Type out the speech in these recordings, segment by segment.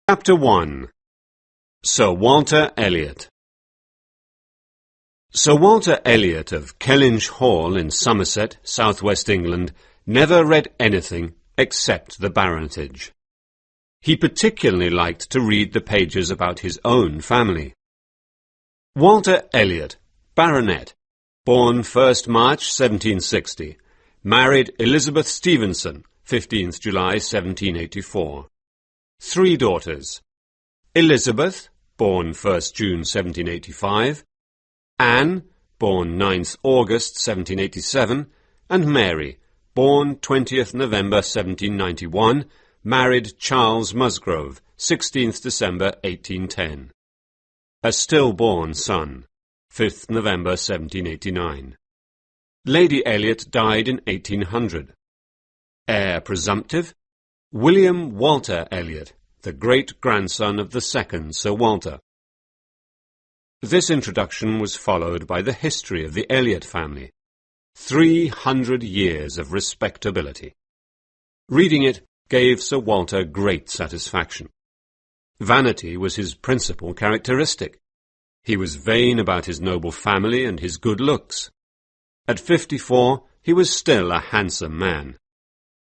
Chapter 1. Sir Walter Elliot. Sir Walter Elliot of Kellynch Hall in Somerset, south-west England, never read anything except the baronetage. He particularly liked to read the pages about his own family. Walter Elliot, Baronet, born 1st March 1760, married Elizabeth Stevenson, 15th July 1784. 3 daughters: Elizabeth, born 1st June 1785, Anne, born 9th August 1787, and Mary, born 20th November 1791, married Charles Musgrove, 16th December 1810. A stillborn son, 5th November 1789. Lady Elliot died in 1800. Heir presumptive: William Walter Elliot, the great-grandson of the second Sir Walter. This introduction was followed by the history of the Elliot family. 300 years of respectability. Reading it gave Sir Walter great satisfaction. Vanity was his principal characteristic. He was vain about his noble family and his good looks. At 54, he was still a handsome man.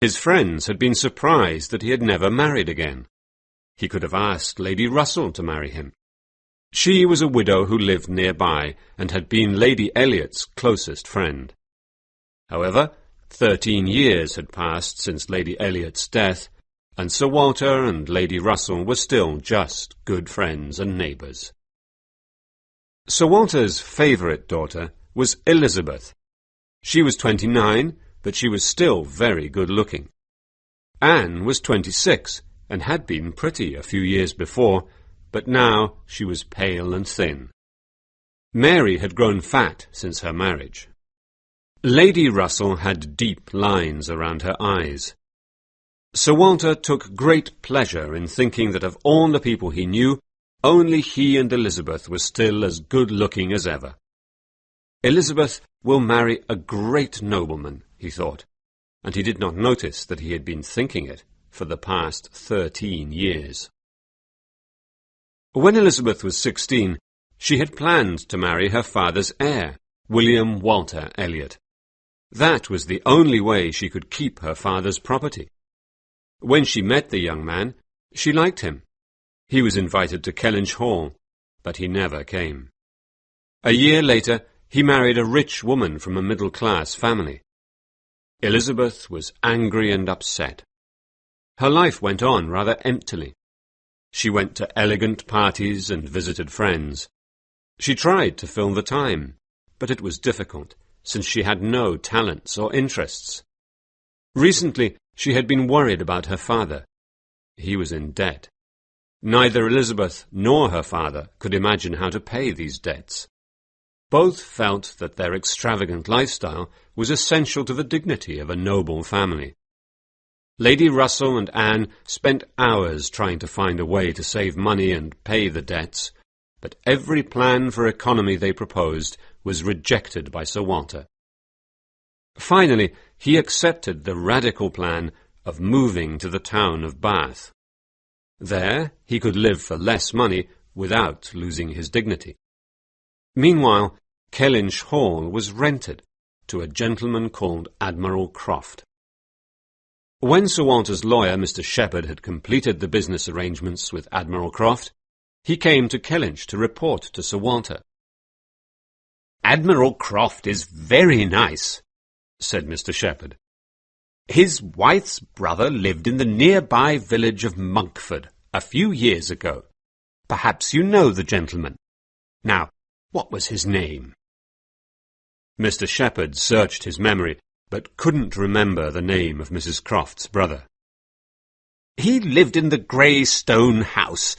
His friends had been surprised that he had never married again. He could have asked Lady Russell to marry him. She was a widow who lived nearby and had been Lady Elliot's closest friend. However, 13 years had passed since Lady Elliot's death, and Sir Walter and Lady Russell were still just good friends and neighbours. Sir Walter's favourite daughter was Elizabeth. She was 29, but she was still very good-looking. Anne was 26, and had been pretty a few years before, but now she was pale and thin. Mary had grown fat since her marriage. Lady Russell had deep lines around her eyes. Sir Walter took great pleasure in thinking that of all the people he knew, only he and Elizabeth were still as good-looking as ever. Elizabeth will marry a great nobleman, he thought, and he did not notice that he had been thinking it for the past 13 years. When Elizabeth was 16, she had planned to marry her father's heir, William Walter Elliot. That was the only way she could keep her father's property. When she met the young man, she liked him. He was invited to Kellynch Hall, but he never came. A year later, he married a rich woman from a middle-class family. Elizabeth was angry and upset. Her life went on rather emptily. She went to elegant parties and visited friends. She tried to fill the time, but it was difficult, since she had no talents or interests. Recently, she had been worried about her father. He was in debt. Neither Elizabeth nor her father could imagine how to pay these debts. Both felt that their extravagant lifestyle was essential to the dignity of a noble family. Lady Russell and Anne spent hours trying to find a way to save money and pay the debts, but every plan for economy they proposed was rejected by Sir Walter. Finally, he accepted the radical plan of moving to the town of Bath. There, he could live for less money without losing his dignity. Meanwhile, Kellynch Hall was rented to a gentleman called Admiral Croft. When Sir Walter's lawyer, Mr. Shepherd, had completed the business arrangements with Admiral Croft, he came to Kellynch to report to Sir Walter. "Admiral Croft is very nice," said Mr. Shepherd. "His wife's brother lived in the nearby village of Monkford a few years ago. Perhaps you know the gentleman. Now, what was his name?" Mr. Shepherd searched his memory, but couldn't remember the name of Mrs. Croft's brother. "He lived in the grey stone house."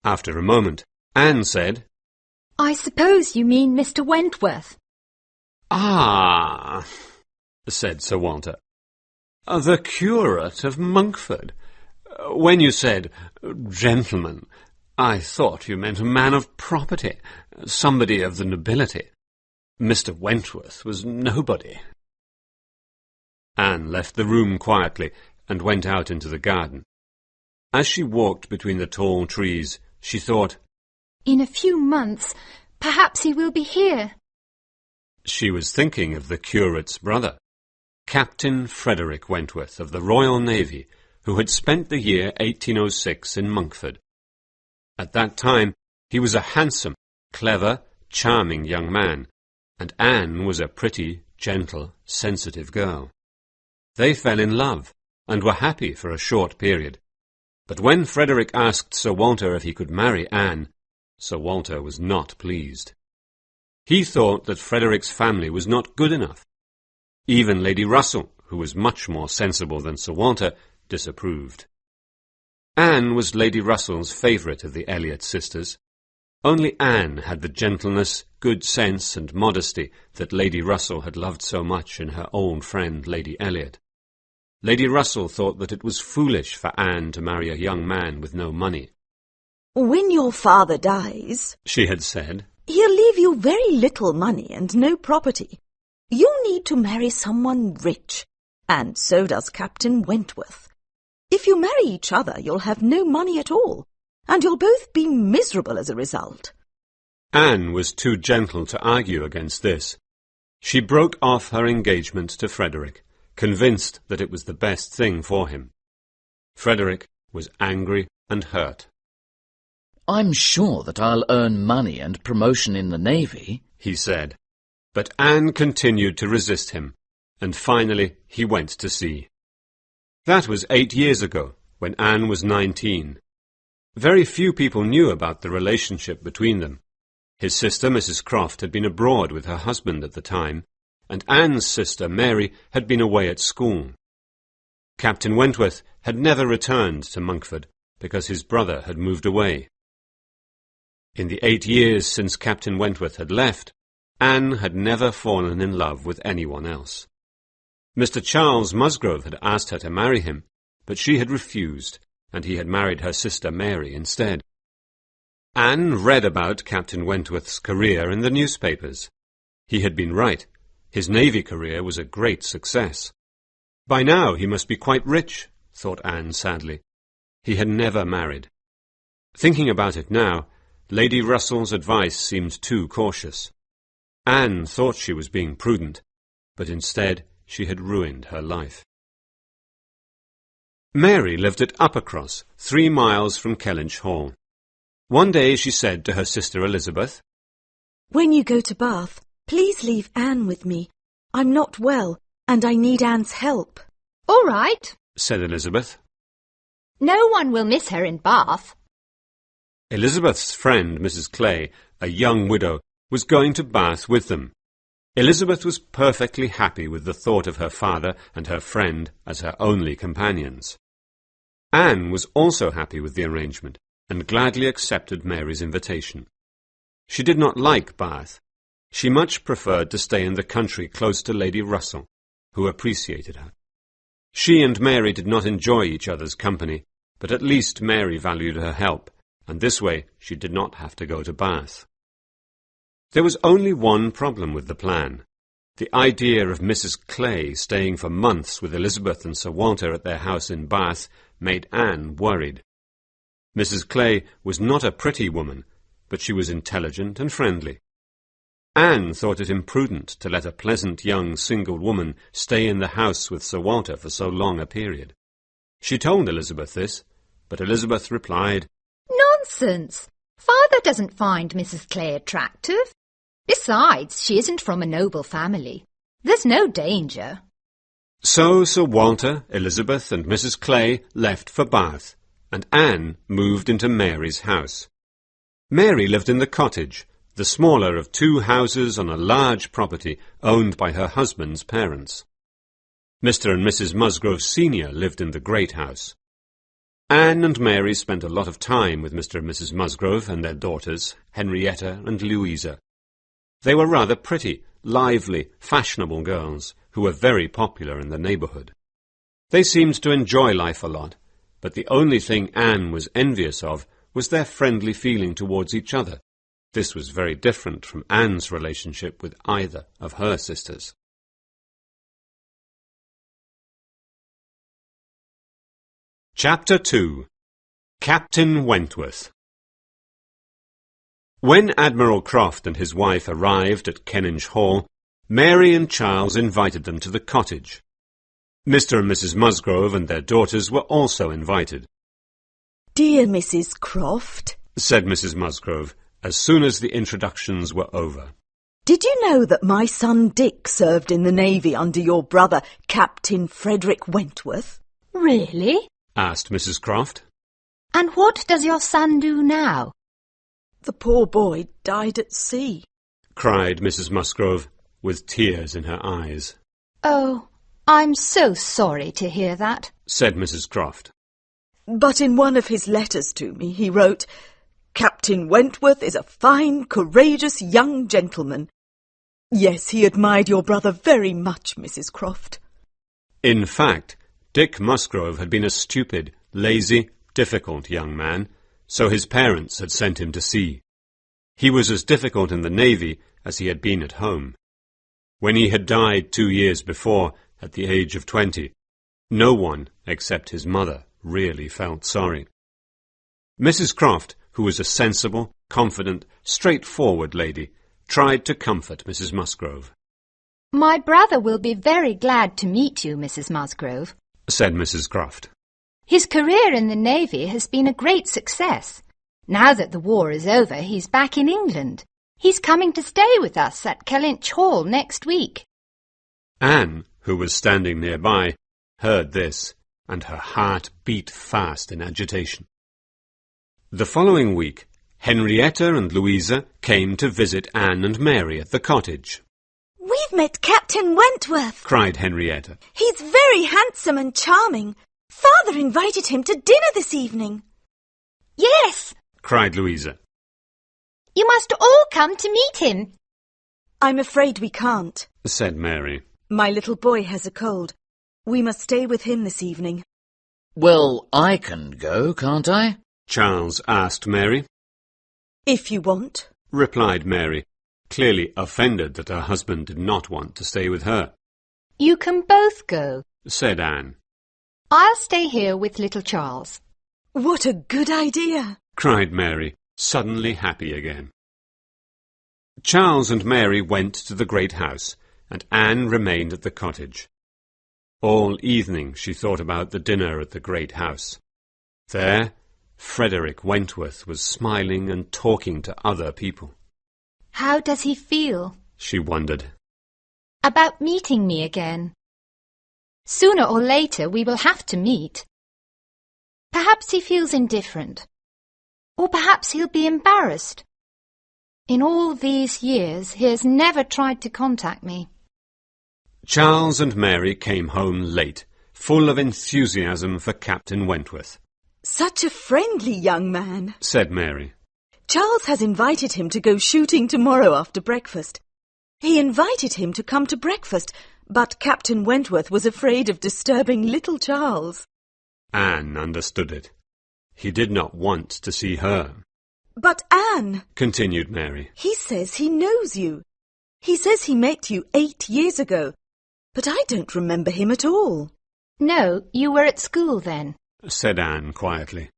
After a moment, Anne said, "I suppose you mean Mr. Wentworth." "Ah," said Sir Walter. "The curate of Monkford. When you said gentleman, I thought you meant a man of property, somebody of the nobility. Mr. Wentworth was nobody." Anne left the room quietly and went out into the garden. As she walked between the tall trees, she thought, In a few months, perhaps he will be here. She was thinking of the curate's brother, Captain Frederick Wentworth of the Royal Navy, who had spent the year 1806 in Monkford. At that time, he was a handsome, clever, charming young man, and Anne was a pretty, gentle, sensitive girl. They fell in love, and were happy for a short period. But when Frederick asked Sir Walter if he could marry Anne, Sir Walter was not pleased. He thought that Frederick's family was not good enough. Even Lady Russell, who was much more sensible than Sir Walter, disapproved. Anne was Lady Russell's favourite of the Elliot sisters. Only Anne had the gentleness, good sense and modesty that Lady Russell had loved so much in her old friend Lady Elliot. Lady Russell thought that it was foolish for Anne to marry a young man with no money. When your father dies, she had said, he'll leave you very little money and no property. You need to marry someone rich, and so does Captain Wentworth. If you marry each other, you'll have no money at all, and you'll both be miserable as a result. Anne was too gentle to argue against this. She broke off her engagement to Frederick, convinced that it was the best thing for him. Frederick was angry and hurt. I'm sure that I'll earn money and promotion in the Navy, he said. But Anne continued to resist him, and finally he went to sea. That was 8 years ago, when Anne was 19. Very few people knew about the relationship between them. His sister, Mrs. Croft, had been abroad with her husband at the time, and Anne's sister, Mary, had been away at school. Captain Wentworth had never returned to Monkford, because his brother had moved away. In the 8 years since Captain Wentworth had left, Anne had never fallen in love with anyone else. Mr. Charles Musgrove had asked her to marry him, but she had refused, and he had married her sister Mary instead. Anne read about Captain Wentworth's career in the newspapers. He had been right. His Navy career was a great success. By now he must be quite rich, thought Anne sadly. He had never married. Thinking about it now, Lady Russell's advice seemed too cautious. Anne thought she was being prudent, but instead she had ruined her life. Mary lived at Uppercross, 3 miles from Kellynch Hall. One day she said to her sister Elizabeth, When you go to Bath, please leave Anne with me. I'm not well, and I need Anne's help. All right, said Elizabeth. No one will miss her in Bath. Elizabeth's friend, Mrs. Clay, a young widow, was going to Bath with them. Elizabeth was perfectly happy with the thought of her father and her friend as her only companions. Anne was also happy with the arrangement, and gladly accepted Mary's invitation. She did not like Bath. She much preferred to stay in the country close to Lady Russell, who appreciated her. She and Mary did not enjoy each other's company, but at least Mary valued her help, and this way she did not have to go to Bath. There was only one problem with the plan. The idea of Mrs. Clay staying for months with Elizabeth and Sir Walter at their house in Bath made Anne worried. Mrs. Clay was not a pretty woman, but she was intelligent and friendly. Anne thought it imprudent to let a pleasant young single woman stay in the house with Sir Walter for so long a period. She told Elizabeth this, but Elizabeth replied, Nonsense! Father doesn't find Mrs. Clay attractive. Besides, she isn't from a noble family. There's no danger. So Sir Walter, Elizabeth and Mrs. Clay left for Bath, and Anne moved into Mary's house. Mary lived in the cottage, the smaller of 2 houses on a large property owned by her husband's parents. Mr. and Mrs. Musgrove Sr. lived in the great house. Anne and Mary spent a lot of time with Mr. and Mrs. Musgrove and their daughters, Henrietta and Louisa. They were rather pretty, lively, fashionable girls who were very popular in the neighbourhood. They seemed to enjoy life a lot, but the only thing Anne was envious of was their friendly feeling towards each other. This was very different from Anne's relationship with either of her sisters. Chapter 2. Captain Wentworth. When Admiral Croft and his wife arrived at Kellynch Hall, Mary and Charles invited them to the cottage. Mr. and Mrs. Musgrove and their daughters were also invited. "Dear Mrs. Croft," said Mrs. Musgrove, as soon as the introductions were over, "did you know that my son Dick served in the Navy under your brother, Captain Frederick Wentworth?" Really? asked Mrs. Croft. And what does your son do now? "The poor boy died at sea." cried Mrs. Musgrove, with tears in her eyes. Oh, I'm so sorry to hear that, said Mrs. Croft. "But in one of his letters to me he wrote, 'Captain Wentworth is a fine, courageous young gentleman.' Yes, he admired your brother very much, Mrs. Croft." In fact, Dick Musgrove had been a stupid, lazy, difficult young man, so his parents had sent him to sea. He was as difficult in the Navy as he had been at home. When he had died 2 years before, at the age of 20, no one, except his mother, really felt sorry. Mrs. Croft, who was a sensible, confident, straightforward lady, tried to comfort Mrs. Musgrove. My brother will be very glad to meet you, Mrs. Musgrove, said Mrs. Croft. His career in the Navy has been a great success. Now that the war is over, he's back in England. He's coming to stay with us at Kellynch Hall next week. Anne, who was standing nearby, heard this, and her heart beat fast in agitation. The following week, Henrietta and Louisa came to visit Anne and Mary at the cottage. "We've met Captain Wentworth," cried Henrietta. "He's very handsome and charming. Father invited him to dinner this evening." Yes, cried Louisa. you must all come to meet him. "I'm afraid we can't," said Mary. "My little boy has a cold. We must stay with him this evening." Well, I can go, can't I? Charles asked Mary. "If you want," replied Mary, clearly offended that her husband did not want to stay with her. You can both go. Said Anne. I'll stay here with little Charles. "What a good idea!" cried Mary, suddenly happy again. Charles and Mary went to the great house, and Anne remained at the cottage. All evening she thought about the dinner at the great house. There, Frederick Wentworth was smiling and talking to other people. How does he feel? She wondered. About meeting me again. Sooner or later we will have to meet. Perhaps he feels indifferent. Or perhaps he'll be embarrassed. In all these years he has never tried to contact me. Charles and Mary came home late, full of enthusiasm for Captain Wentworth. "Such a friendly young man," said Mary. "Charles has invited him to go shooting tomorrow after breakfast. He invited him to come to breakfast, but Captain Wentworth was afraid of disturbing little Charles." Anne understood it. He did not want to see her. "But Anne," continued Mary, "he says he knows you. He says he met you 8 years ago, but I don't remember him at all." No, you were at school then, said Anne quietly.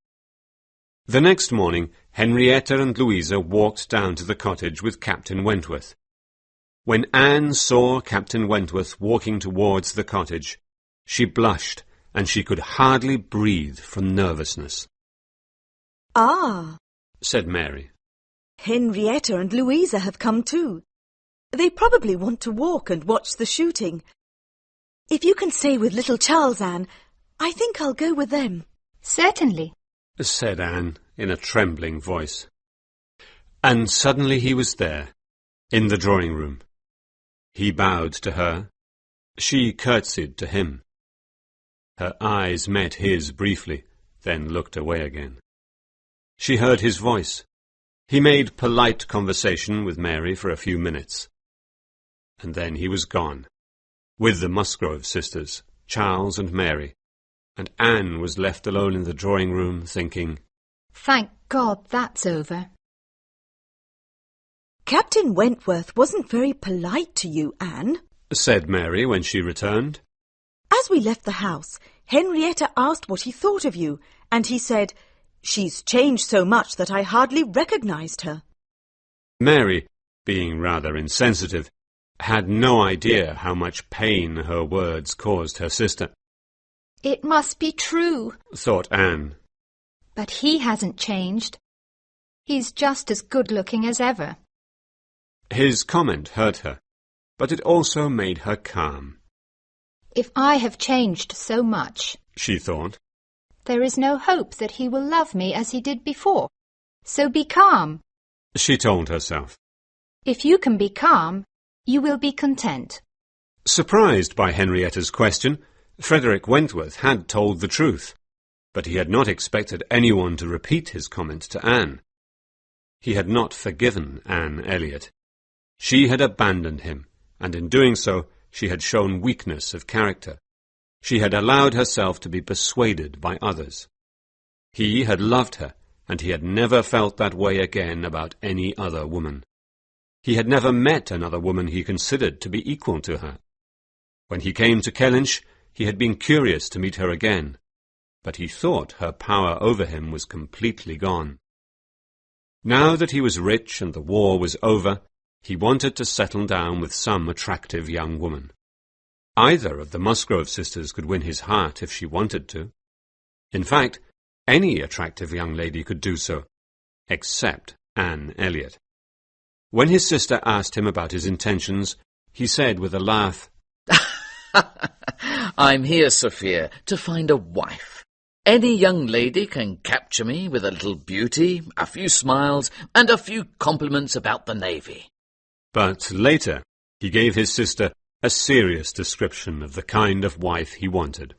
The next morning, Henrietta and Louisa walked down to the cottage with Captain Wentworth. When Anne saw Captain Wentworth walking towards the cottage, she blushed, and she could hardly breathe from nervousness. "Ah," said Mary. "Henrietta and Louisa have come too. They probably want to walk and watch the shooting. If you can stay with little Charles, Anne, I think I'll go with them." Certainly, said Anne in a trembling voice. And suddenly he was there, in the drawing-room. He bowed to her. She curtsied to him. Her eyes met his briefly, then looked away again. She heard his voice. He made polite conversation with Mary for a few minutes. And then he was gone, with the Musgrove sisters, Charles and Mary, and Anne was left alone in the drawing-room thinking, thank God that's over. "Captain Wentworth wasn't very polite to you, Anne," said Mary when she returned. "As we left the house, Henrietta asked what he thought of you, and he said, She's changed so much that I hardly recognized her. Mary, being rather insensitive, had no idea how much pain her words caused her sister. It must be true, Thought Anne. but he hasn't changed. He's just as good-looking as ever. His comment hurt her, but it also made her calm. If I have changed so much, She thought. there is no hope that he will love me as he did before. So be calm. She told herself. If you can be calm, you will be content. Surprised by Henrietta's question, Frederick Wentworth had told the truth, but he had not expected anyone to repeat his comment to Anne. He had not forgiven Anne Elliot. She had abandoned him, and in doing so, she had shown weakness of character. She had allowed herself to be persuaded by others. He had loved her, and he had never felt that way again about any other woman. He had never met another woman he considered to be equal to her. When he came to Kellynch, he had been curious to meet her again, but he thought her power over him was completely gone. Now that he was rich and the war was over, he wanted to settle down with some attractive young woman. Either of the Musgrove sisters could win his heart if she wanted to. In fact, any attractive young lady could do so, except Anne Elliot. When his sister asked him about his intentions, he said with a laugh, I'm here, Sophia, to find a wife. Any young lady can capture me with a little beauty, a few smiles, and a few compliments about the navy. But later he gave his sister a serious description of the kind of wife he wanted.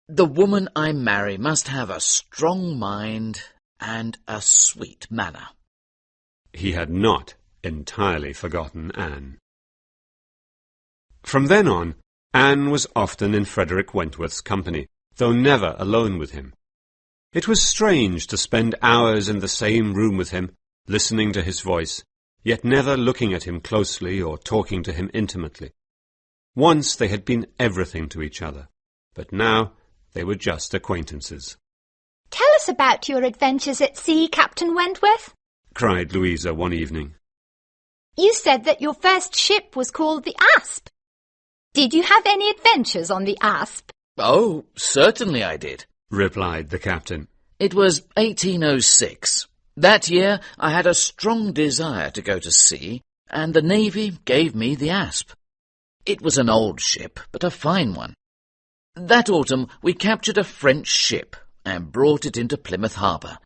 The woman I marry must have a strong mind and a sweet manner. He had not entirely forgotten Anne. From then on, Anne was often in Frederick Wentworth's company, though never alone with him. It was strange to spend hours in the same room with him, listening to his voice, yet never looking at him closely or talking to him intimately. Once they had been everything to each other, but now they were just acquaintances. Tell us about your adventures at sea, Captain Wentworth. Cried Louisa one evening. You said that your first ship was called the Asp. Did you have any adventures on the Asp? Oh, certainly I did, Replied the captain. It was 1806. That year I had a strong desire to go to sea, and the Navy gave me the Asp. It was an old ship, but a fine one. That autumn we captured a French ship and brought it into Plymouth Harbour.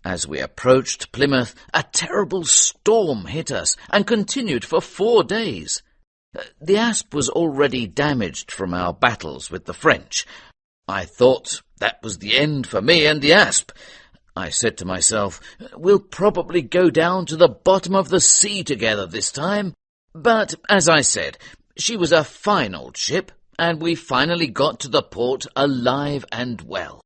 As we approached Plymouth, a terrible storm hit us and continued for 4 days. The Asp was already damaged from our battles with the French. I thought that was the end for me and the Asp. I said to myself, we'll probably go down to the bottom of the sea together this time. But, as I said, she was a fine old ship, and we finally got to the port alive and well.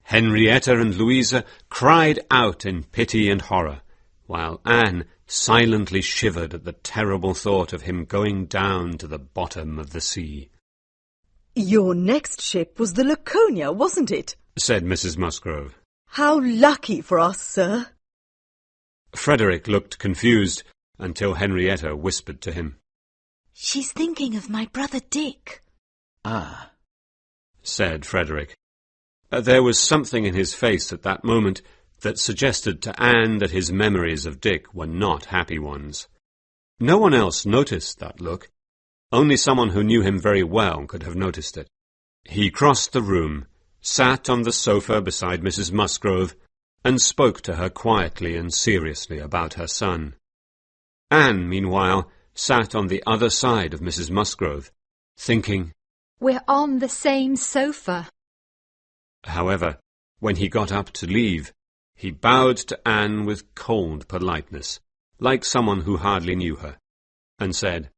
Henrietta and Louisa cried out in pity and horror, while Anne silently shivered at the terrible thought of him going down to the bottom of the sea. Your next ship was the Laconia, wasn't it? Said Mrs. Musgrove. How lucky for us, sir. Frederick looked confused until Henrietta whispered to him. She's thinking of my brother Dick. Ah, Said Frederick. There was something in his face at that moment that suggested to Anne that his memories of Dick were not happy ones. No one else noticed that look. Only someone who knew him very well could have noticed it. He crossed the room, sat on the sofa beside Mrs. Musgrove, and spoke to her quietly and seriously about her son. Anne, meanwhile, sat on the other side of Mrs. Musgrove, thinking. We're on the same sofa. However, when he got up to leave, he bowed to Anne with cold politeness, like someone who hardly knew her, and said,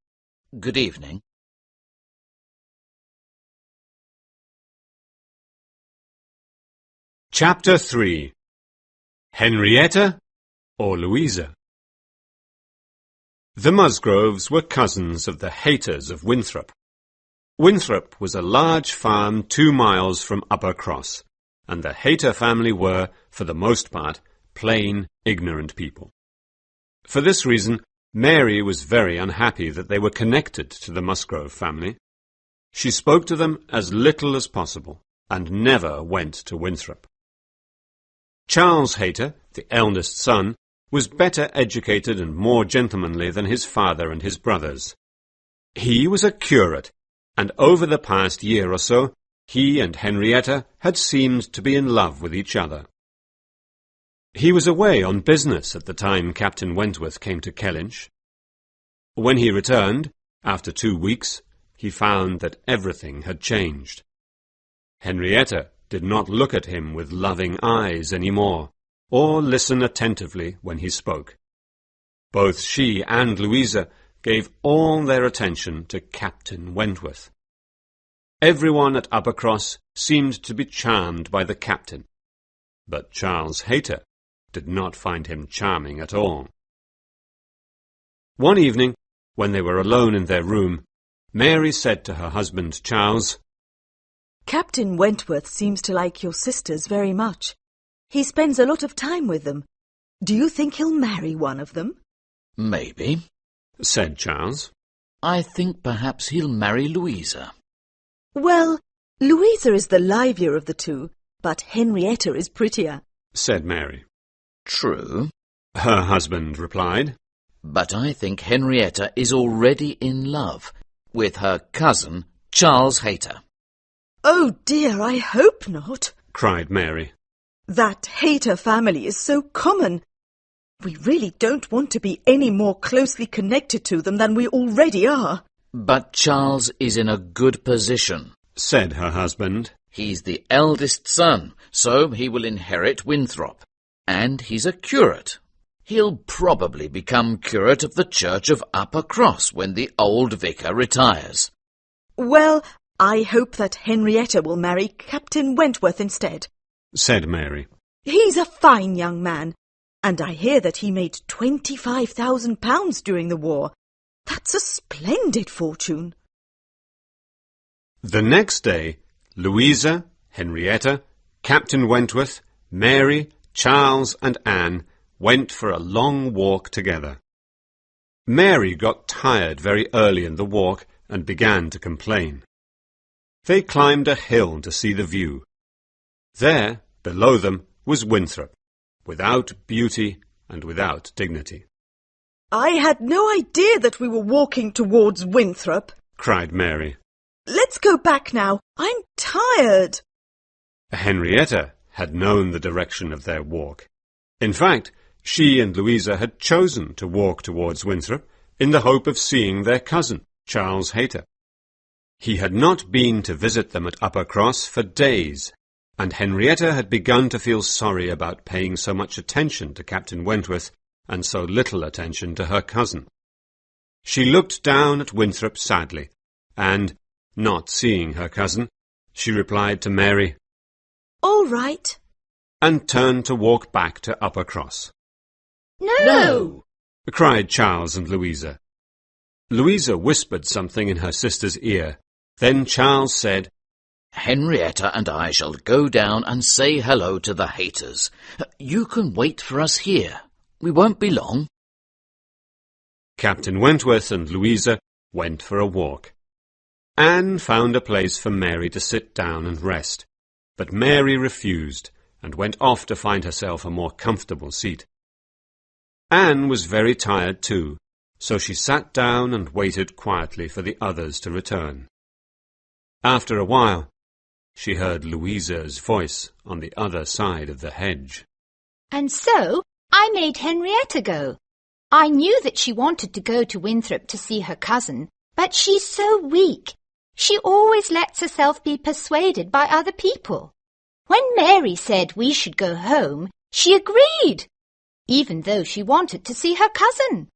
good evening. Chapter 3. Henrietta or Louisa? The Musgroves were cousins of the Hayters of Winthrop. Winthrop was a large farm 2 miles from Upper Cross, and the Hayter family were, for the most part, plain, ignorant people. For this reason, Mary was very unhappy that they were connected to the Musgrove family. She spoke to them as little as possible, and never went to Winthrop. Charles Hayter, the eldest son, was better educated and more gentlemanly than his father and his brothers. He was a curate, and over the past year or so, he and Henrietta had seemed to be in love with each other. He was away on business at the time Captain Wentworth came to Kellynch. When he returned, after 2 weeks, he found that everything had changed. Henrietta did not look at him with loving eyes any more, or listen attentively when he spoke. Both she and Louisa gave all their attention to Captain Wentworth. Everyone at Uppercross seemed to be charmed by the captain, but Charles Hayter did not find him charming at all. One evening, when they were alone in their room, Mary said to her husband Charles, "Captain Wentworth seems to like your sisters very much. He spends a lot of time with them. Do you think he'll marry one of them?" Maybe, said Charles. I think perhaps he'll marry Louisa. "Well, Louisa is the livelier of the two, but Henrietta is prettier," said Mary. True, Her husband replied. but I think Henrietta is already in love with her cousin, Charles Hayter. "Oh dear, I hope not," cried Mary. "That Hayter family is so common. We really don't want to be any more closely connected to them than we already are." But Charles is in a good position, said her husband. He's the eldest son, so he will inherit Winthrop. And he's a curate. He'll probably become curate of the church of Uppercross when the old vicar retires. "Well, I hope that Henrietta will marry Captain Wentworth instead," said Mary. "He's a fine young man, and I hear that he made £25,000 during the war. That's a splendid fortune." The next day, Louisa, Henrietta, Captain Wentworth, Mary, Charles and Anne went for a long walk together. Mary got tired very early in the walk and began to complain. They climbed a hill to see the view. There, below them, was Winthrop, without beauty and without dignity. "I had no idea that we were walking towards Winthrop," cried Mary. "Let's go back now. I'm tired." Henrietta had known the direction of their walk. In fact, she and Louisa had chosen to walk towards Winthrop in the hope of seeing their cousin, Charles Hayter. He had not been to visit them at Uppercross for days, and Henrietta had begun to feel sorry about paying so much attention to Captain Wentworth and so little attention to her cousin. She looked down at Winthrop sadly, and, not seeing her cousin, she replied to Mary, "All right," and turned to walk back to Uppercross. No! cried Charles and Louisa. Louisa whispered something in her sister's ear. Then Charles said, Henrietta and I shall go down and say hello to the Hayters. You can wait for us here. We won't be long. Captain Wentworth and Louisa went for a walk. Anne found a place for Mary to sit down and rest, but Mary refused and went off to find herself a more comfortable seat. Anne was very tired too, so she sat down and waited quietly for the others to return. After a while, she heard Louisa's voice on the other side of the hedge. And so I made Henrietta go. I knew that she wanted to go to Winthrop to see her cousin, but she's so weak. She always lets herself be persuaded by other people. When Mary said we should go home, she agreed, even though she wanted to see her cousin.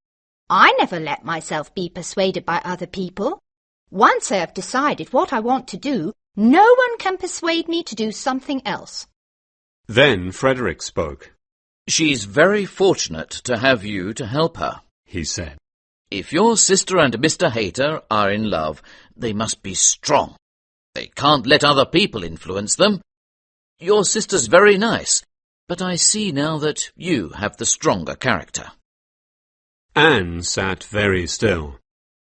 I never let myself be persuaded by other people. Once I have decided what I want to do, no one can persuade me to do something else. Then Frederick spoke. She's very fortunate to have you to help her, he said. If your sister and Mr. Hayter are in love, they must be strong. They can't let other people influence them. Your sister's very nice, but I see now that you have the stronger character. Anne sat very still,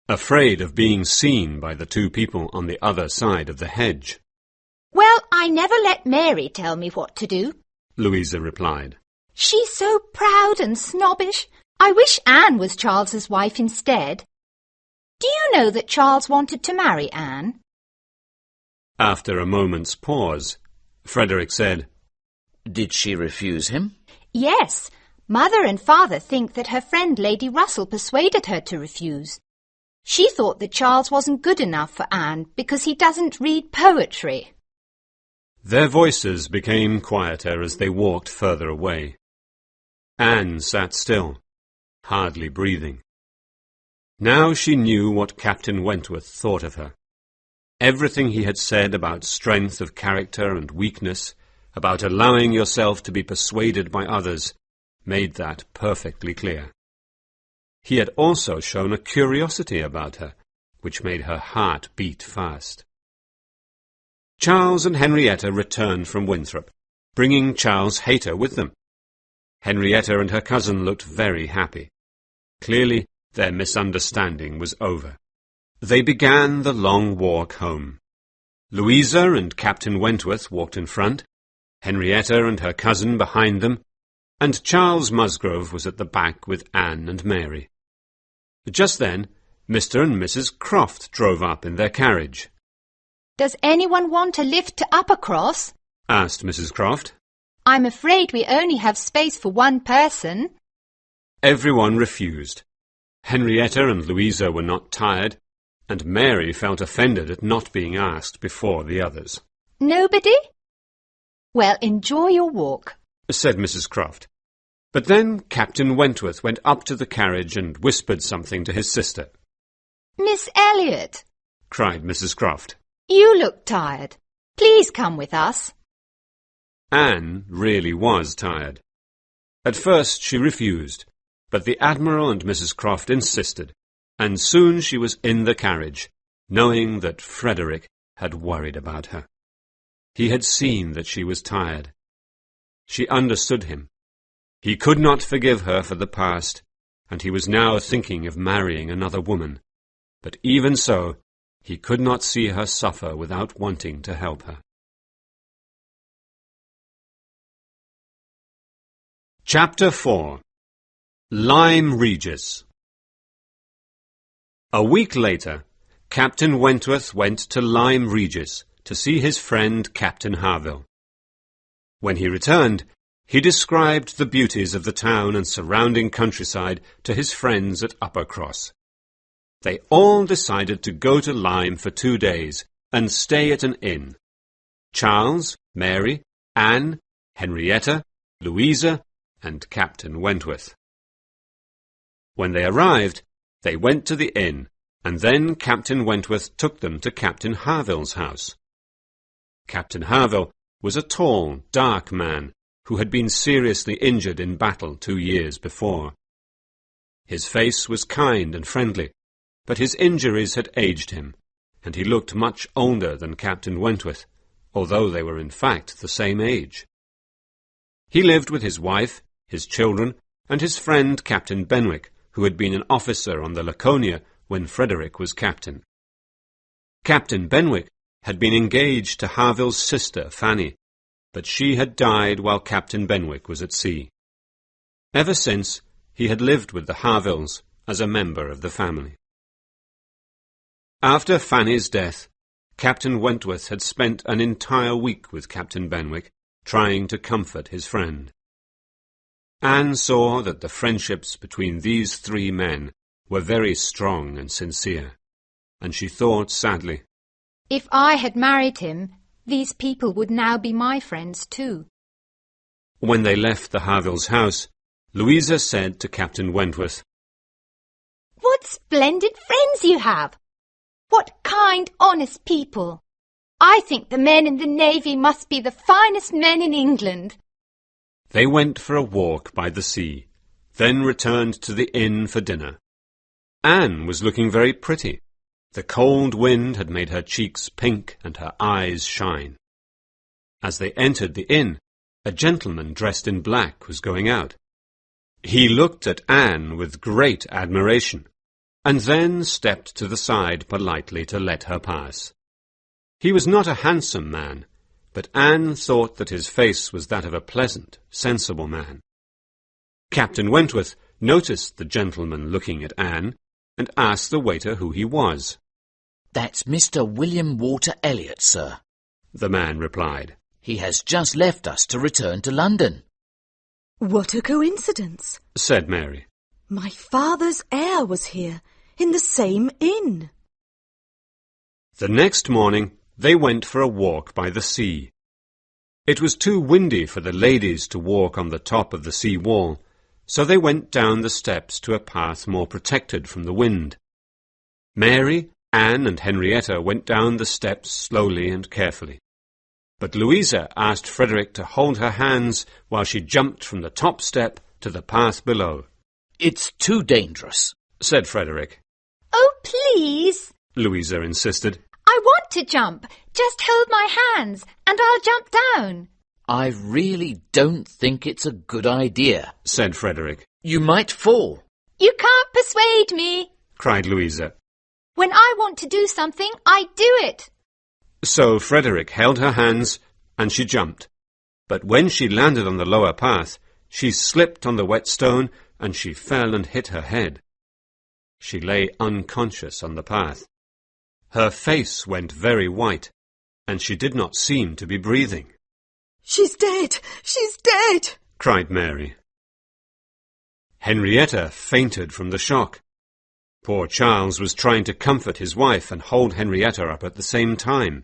afraid of being seen by the two people on the other side of the hedge. Well, I never let Mary tell me what to do, Louisa replied. She's so proud and snobbish. I wish Anne was Charles's wife instead. Do you know that Charles wanted to marry Anne? After a moment's pause, Frederick said, Did she refuse him? Yes. Mother and Father think that her friend Lady Russell persuaded her to refuse. She thought that Charles wasn't good enough for Anne because he doesn't read poetry. Their voices became quieter as they walked further away. Anne sat still, hardly breathing. Now she knew what Captain Wentworth thought of her. Everything he had said about strength of character and weakness, about allowing yourself to be persuaded by others, made that perfectly clear. He had also shown a curiosity about her, which made her heart beat fast. Charles and Henrietta returned from Winthrop, bringing Charles Hayter with them. Henrietta and her cousin looked very happy. Clearly, their misunderstanding was over. They began the long walk home. Louisa and Captain Wentworth walked in front, Henrietta and her cousin behind them, and Charles Musgrove was at the back with Anne and Mary. Just then, Mr. and Mrs. Croft drove up in their carriage. Does anyone want a lift to Uppercross? Asked Mrs. Croft. I'm afraid we only have space for one person. Everyone refused. Henrietta and Louisa were not tired, and Mary felt offended at not being asked before the others. Nobody? Well, enjoy your walk, said Mrs. Croft. But then Captain Wentworth went up to the carriage and whispered something to his sister. Miss Elliot, cried Mrs. Croft. You look tired. Please come with us. Anne really was tired. At first she refused, but the Admiral and Mrs. Croft insisted, and soon she was in the carriage, knowing that Frederick had worried about her. He had seen that she was tired. She understood him. He could not forgive her for the past, and he was now thinking of marrying another woman. But even so, he could not see her suffer without wanting to help her. Chapter 4. Lyme Regis. A week later, Captain Wentworth went to Lyme Regis to see his friend Captain Harville. When he returned, he described the beauties of the town and surrounding countryside to his friends at Uppercross. They all decided to go to Lyme for 2 days and stay at an inn. Charles, Mary, Anne, Henrietta, Louisa, and Captain Wentworth. When they arrived, they went to the inn, and then Captain Wentworth took them to Captain Harville's house. Captain Harville was a tall, dark man who had been seriously injured in battle 2 years before. His face was kind and friendly, but his injuries had aged him, and he looked much older than Captain Wentworth, although they were in fact the same age. He lived with his wife, his children, and his friend Captain Benwick, who had been an officer on the Laconia when Frederick was captain. Captain Benwick had been engaged to Harville's sister, Fanny, but she had died while Captain Benwick was at sea. Ever since, he had lived with the Harvilles as a member of the family. After Fanny's death, Captain Wentworth had spent an entire week with Captain Benwick, trying to comfort his friend. Anne saw that the friendships between these 3 men were very strong and sincere, and she thought sadly, If I had married him, these people would now be my friends too. When they left the Harvilles' house, Louisa said to Captain Wentworth, What splendid friends you have! What kind, honest people! I think the men in the Navy must be the finest men in England. They went for a walk by the sea, then returned to the inn for dinner. Anne was looking very pretty. The cold wind had made her cheeks pink and her eyes shine. As they entered the inn, a gentleman dressed in black was going out. He looked at Anne with great admiration, and then stepped to the side politely to let her pass. He was not a handsome man, but Anne thought that his face was that of a pleasant, sensible man. Captain Wentworth noticed the gentleman looking at Anne, and asked the waiter who he was. "That's Mr. William Walter Elliot, sir," the man replied. "He has just left us to return to London." What a coincidence, said Mary. My father's heir was here, in the same inn. The next morning they went for a walk by the sea. It was too windy for the ladies to walk on the top of the sea wall, so they went down the steps to a path more protected from the wind. Mary, Anne and Henrietta went down the steps slowly and carefully. But Louisa asked Frederick to hold her hands while she jumped from the top step to the path below. "It's too dangerous," said Frederick. Oh, please! Louisa insisted. I want to jump. Just hold my hands and I'll jump down. "I really don't think it's a good idea," said Frederick. "You might fall." You can't persuade me. Cried Louisa. When I want to do something, I do it. So Frederick held her hands and she jumped. But when she landed on the lower path, she slipped on the wet stone and she fell and hit her head. She lay unconscious on the path. Her face went very white, and she did not seem to be breathing. She's dead! She's dead! Cried Mary. Henrietta fainted from the shock. Poor Charles was trying to comfort his wife and hold Henrietta up at the same time.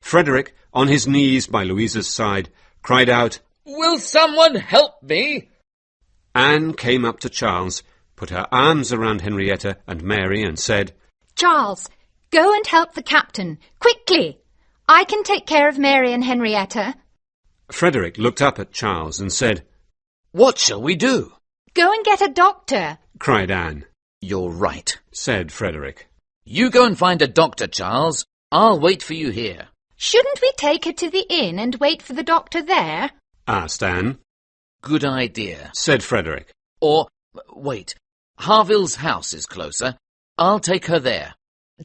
Frederick, on his knees by Louisa's side, cried out, "Will someone help me?" Anne came up to Charles, put her arms around Henrietta and Mary and said, Charles, go and help the captain, quickly. I can take care of Mary and Henrietta. Frederick looked up at Charles and said, "What shall we do?" Go and get a doctor. cried Anne. "You're right," said Frederick. "You go and find a doctor, Charles. I'll wait for you here." Shouldn't we take her to the inn and wait for the doctor there? asked Anne. "Good idea." Said Frederick. Or, wait, Harville's house is closer. I'll take her there.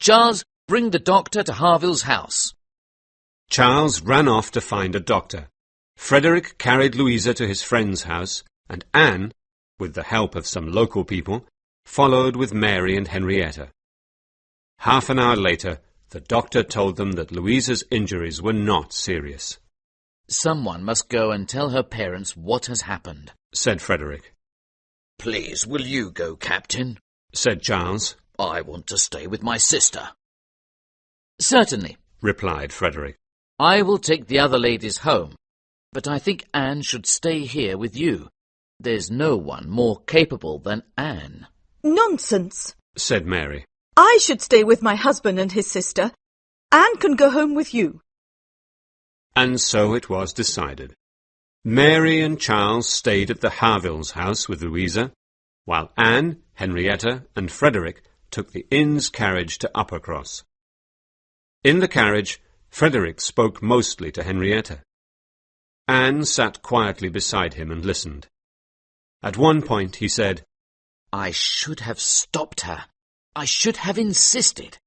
Charles, bring the doctor to Harville's house. Charles ran off to find a doctor. Frederick carried Louisa to his friend's house, and Anne, with the help of some local people, followed with Mary and Henrietta. Half an hour later, the doctor told them that Louisa's injuries were not serious. "Someone must go and tell her parents what has happened," said Frederick. "Please, will you go, Captain?" said Charles. "I want to stay with my sister." "Certainly," replied Frederick. "I will take the other ladies home, but I think Anne should stay here with you. There's no one more capable than Anne." Nonsense, said Mary. I should stay with my husband and his sister. Anne can go home with you. And so it was decided. Mary and Charles stayed at the Harvilles' house with Louisa, while Anne, Henrietta and Frederick took the inn's carriage to Uppercross. In the carriage, Frederick spoke mostly to Henrietta. Anne sat quietly beside him and listened. At one point he said, "I should have stopped her. I should have insisted.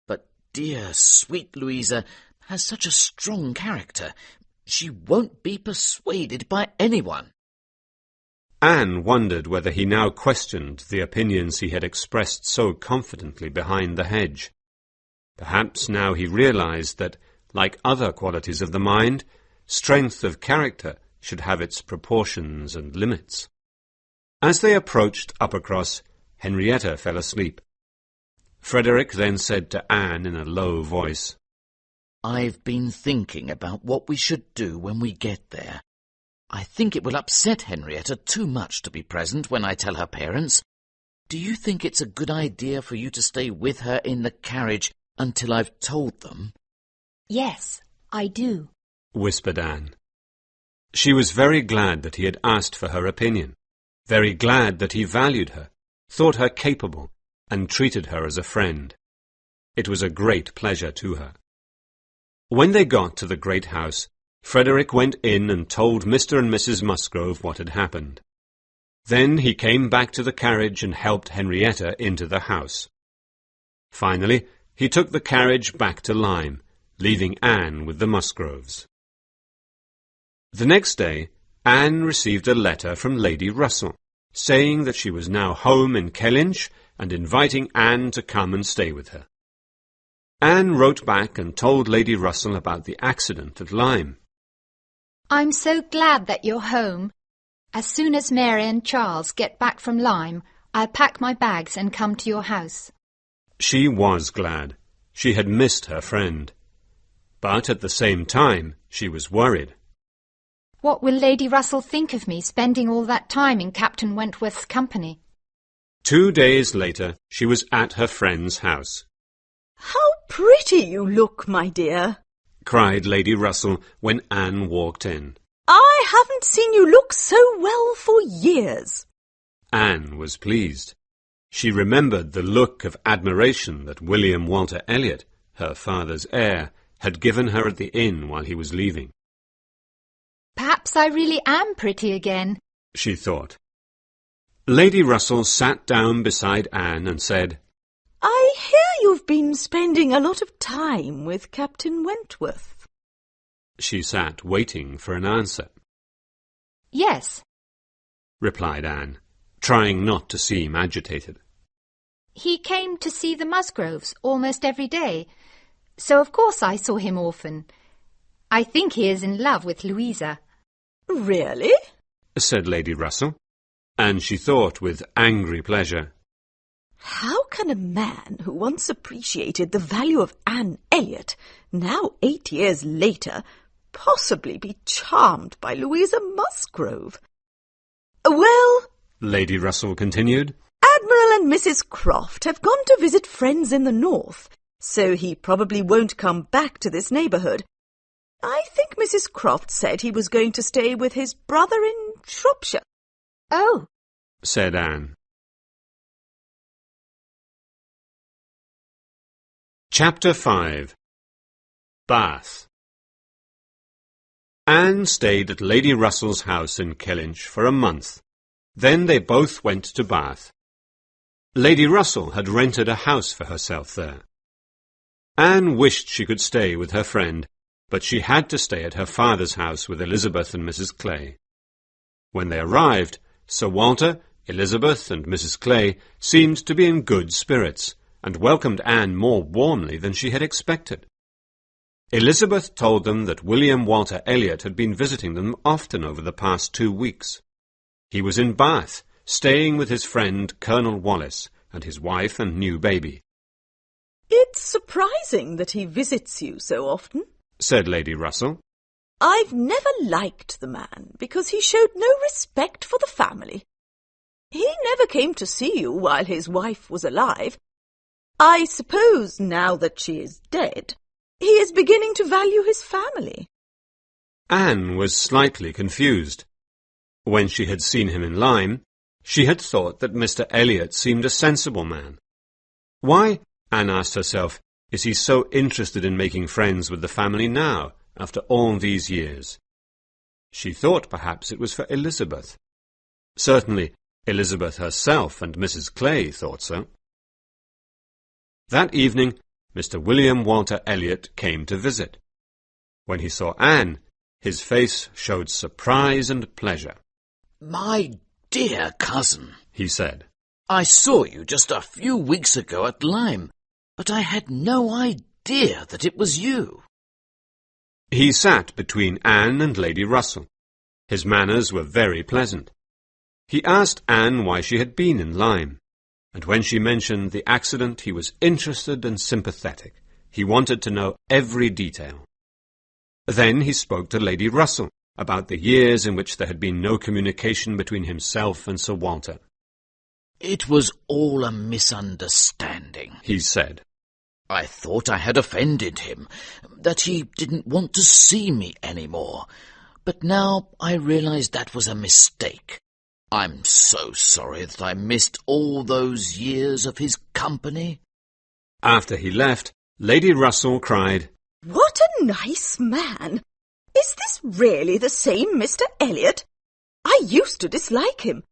But dear, sweet Louisa has such a strong character. She won't be persuaded by anyone." Anne wondered whether he now questioned the opinions he had expressed so confidently behind the hedge. Perhaps now he realized that, like other qualities of the mind, strength of character should have its proportions and limits. As they approached Uppercross, Henrietta fell asleep. Frederick then said to Anne in a low voice, "I've been thinking about what we should do when we get there. I think it will upset Henrietta too much to be present when I tell her parents. Do you think it's a good idea for you to stay with her in the carriage until I've told them?" Yes, I do, whispered Anne. She was very glad that he had asked for her opinion, very glad that he valued her, thought her capable, and treated her as a friend. It was a great pleasure to her. When they got to the great house, Frederick went in and told Mr. and Mrs. Musgrove what had happened. Then he came back to the carriage and helped Henrietta into the house. Finally, he took the carriage back to Lyme, leaving Anne with the Musgroves. The next day, Anne received a letter from Lady Russell, saying that she was now home in Kellynch and inviting Anne to come and stay with her. Anne wrote back and told Lady Russell about the accident at Lyme. I'm so glad that you're home. As soon as Mary and Charles get back from Lyme, I'll pack my bags and come to your house. She was glad. She had missed her friend. But at the same time, she was worried. What will Lady Russell think of me spending all that time in Captain Wentworth's company? 2 days later, she was at her friend's house. How pretty you look, my dear, cried Lady Russell when Anne walked in. I haven't seen you look so well for years. Anne was pleased. She remembered the look of admiration that William Walter Elliot, her father's heir, had given her at the inn while he was leaving. Perhaps I really am pretty again, she thought. Lady Russell sat down beside Anne and said, I hear you've been spending a lot of time with Captain Wentworth. She sat waiting for an answer. Yes, replied Anne, trying not to seem agitated. he came to see the Musgroves almost every day, so of course I saw him often. I think he is in love with Louisa. Really? Said Lady Russell, and she thought with angry pleasure, How can a man who once appreciated the value of Anne Elliot, now 8 years later, possibly be charmed by Louisa Musgrove? Well, Lady Russell continued, Admiral and Mrs. Croft have gone to visit friends in the north, so he probably won't come back to this neighbourhood. I think Mrs. Croft said he was going to stay with his brother in Shropshire. Oh, said Anne. Chapter 5. Bath. Anne stayed at Lady Russell's house in Kellynch for a month. Then they both went to Bath. Lady Russell had rented a house for herself there. Anne wished she could stay with her friend, but she had to stay at her father's house with Elizabeth and Mrs. Clay. When they arrived, Sir Walter, Elizabeth and Mrs. Clay seemed to be in good spirits, and welcomed Anne more warmly than she had expected. Elizabeth told them that William Walter Elliot had been visiting them often over the past 2 weeks. He was in Bath, staying with his friend Colonel Wallis and his wife and new baby. It's surprising that he visits you so often, said Lady Russell. I've never liked the man because he showed no respect for the family. He never came to see you while his wife was alive. I suppose now that she is dead, he is beginning to value his family. Anne was slightly confused. When she had seen him in Lyme, she had thought that Mr. Elliot seemed a sensible man. Why, Anne asked herself, is he so interested in making friends with the family now, after all these years? She thought perhaps it was for Elizabeth. Certainly, Elizabeth herself and Mrs. Clay thought so. That evening, Mr. William Walter Elliot came to visit. When he saw Anne, his face showed surprise and pleasure. My dear cousin, he said, I saw you just a few weeks ago at Lyme, but I had no idea that it was you. He sat between Anne and Lady Russell. His manners were very pleasant. He asked Anne why she had been in Lyme, and when she mentioned the accident he was interested and sympathetic. He wanted to know every detail. Then he spoke to Lady Russell about the years in which there had been no communication between himself and Sir Walter. It was all a misunderstanding, he said. I thought I had offended him, that he didn't want to see me any more, but now I realize that was a mistake. I'm so sorry that I missed all those years of his company. After he left, Lady Russell cried, What a nice man! Is this really the same Mr. Elliot? I used to dislike him,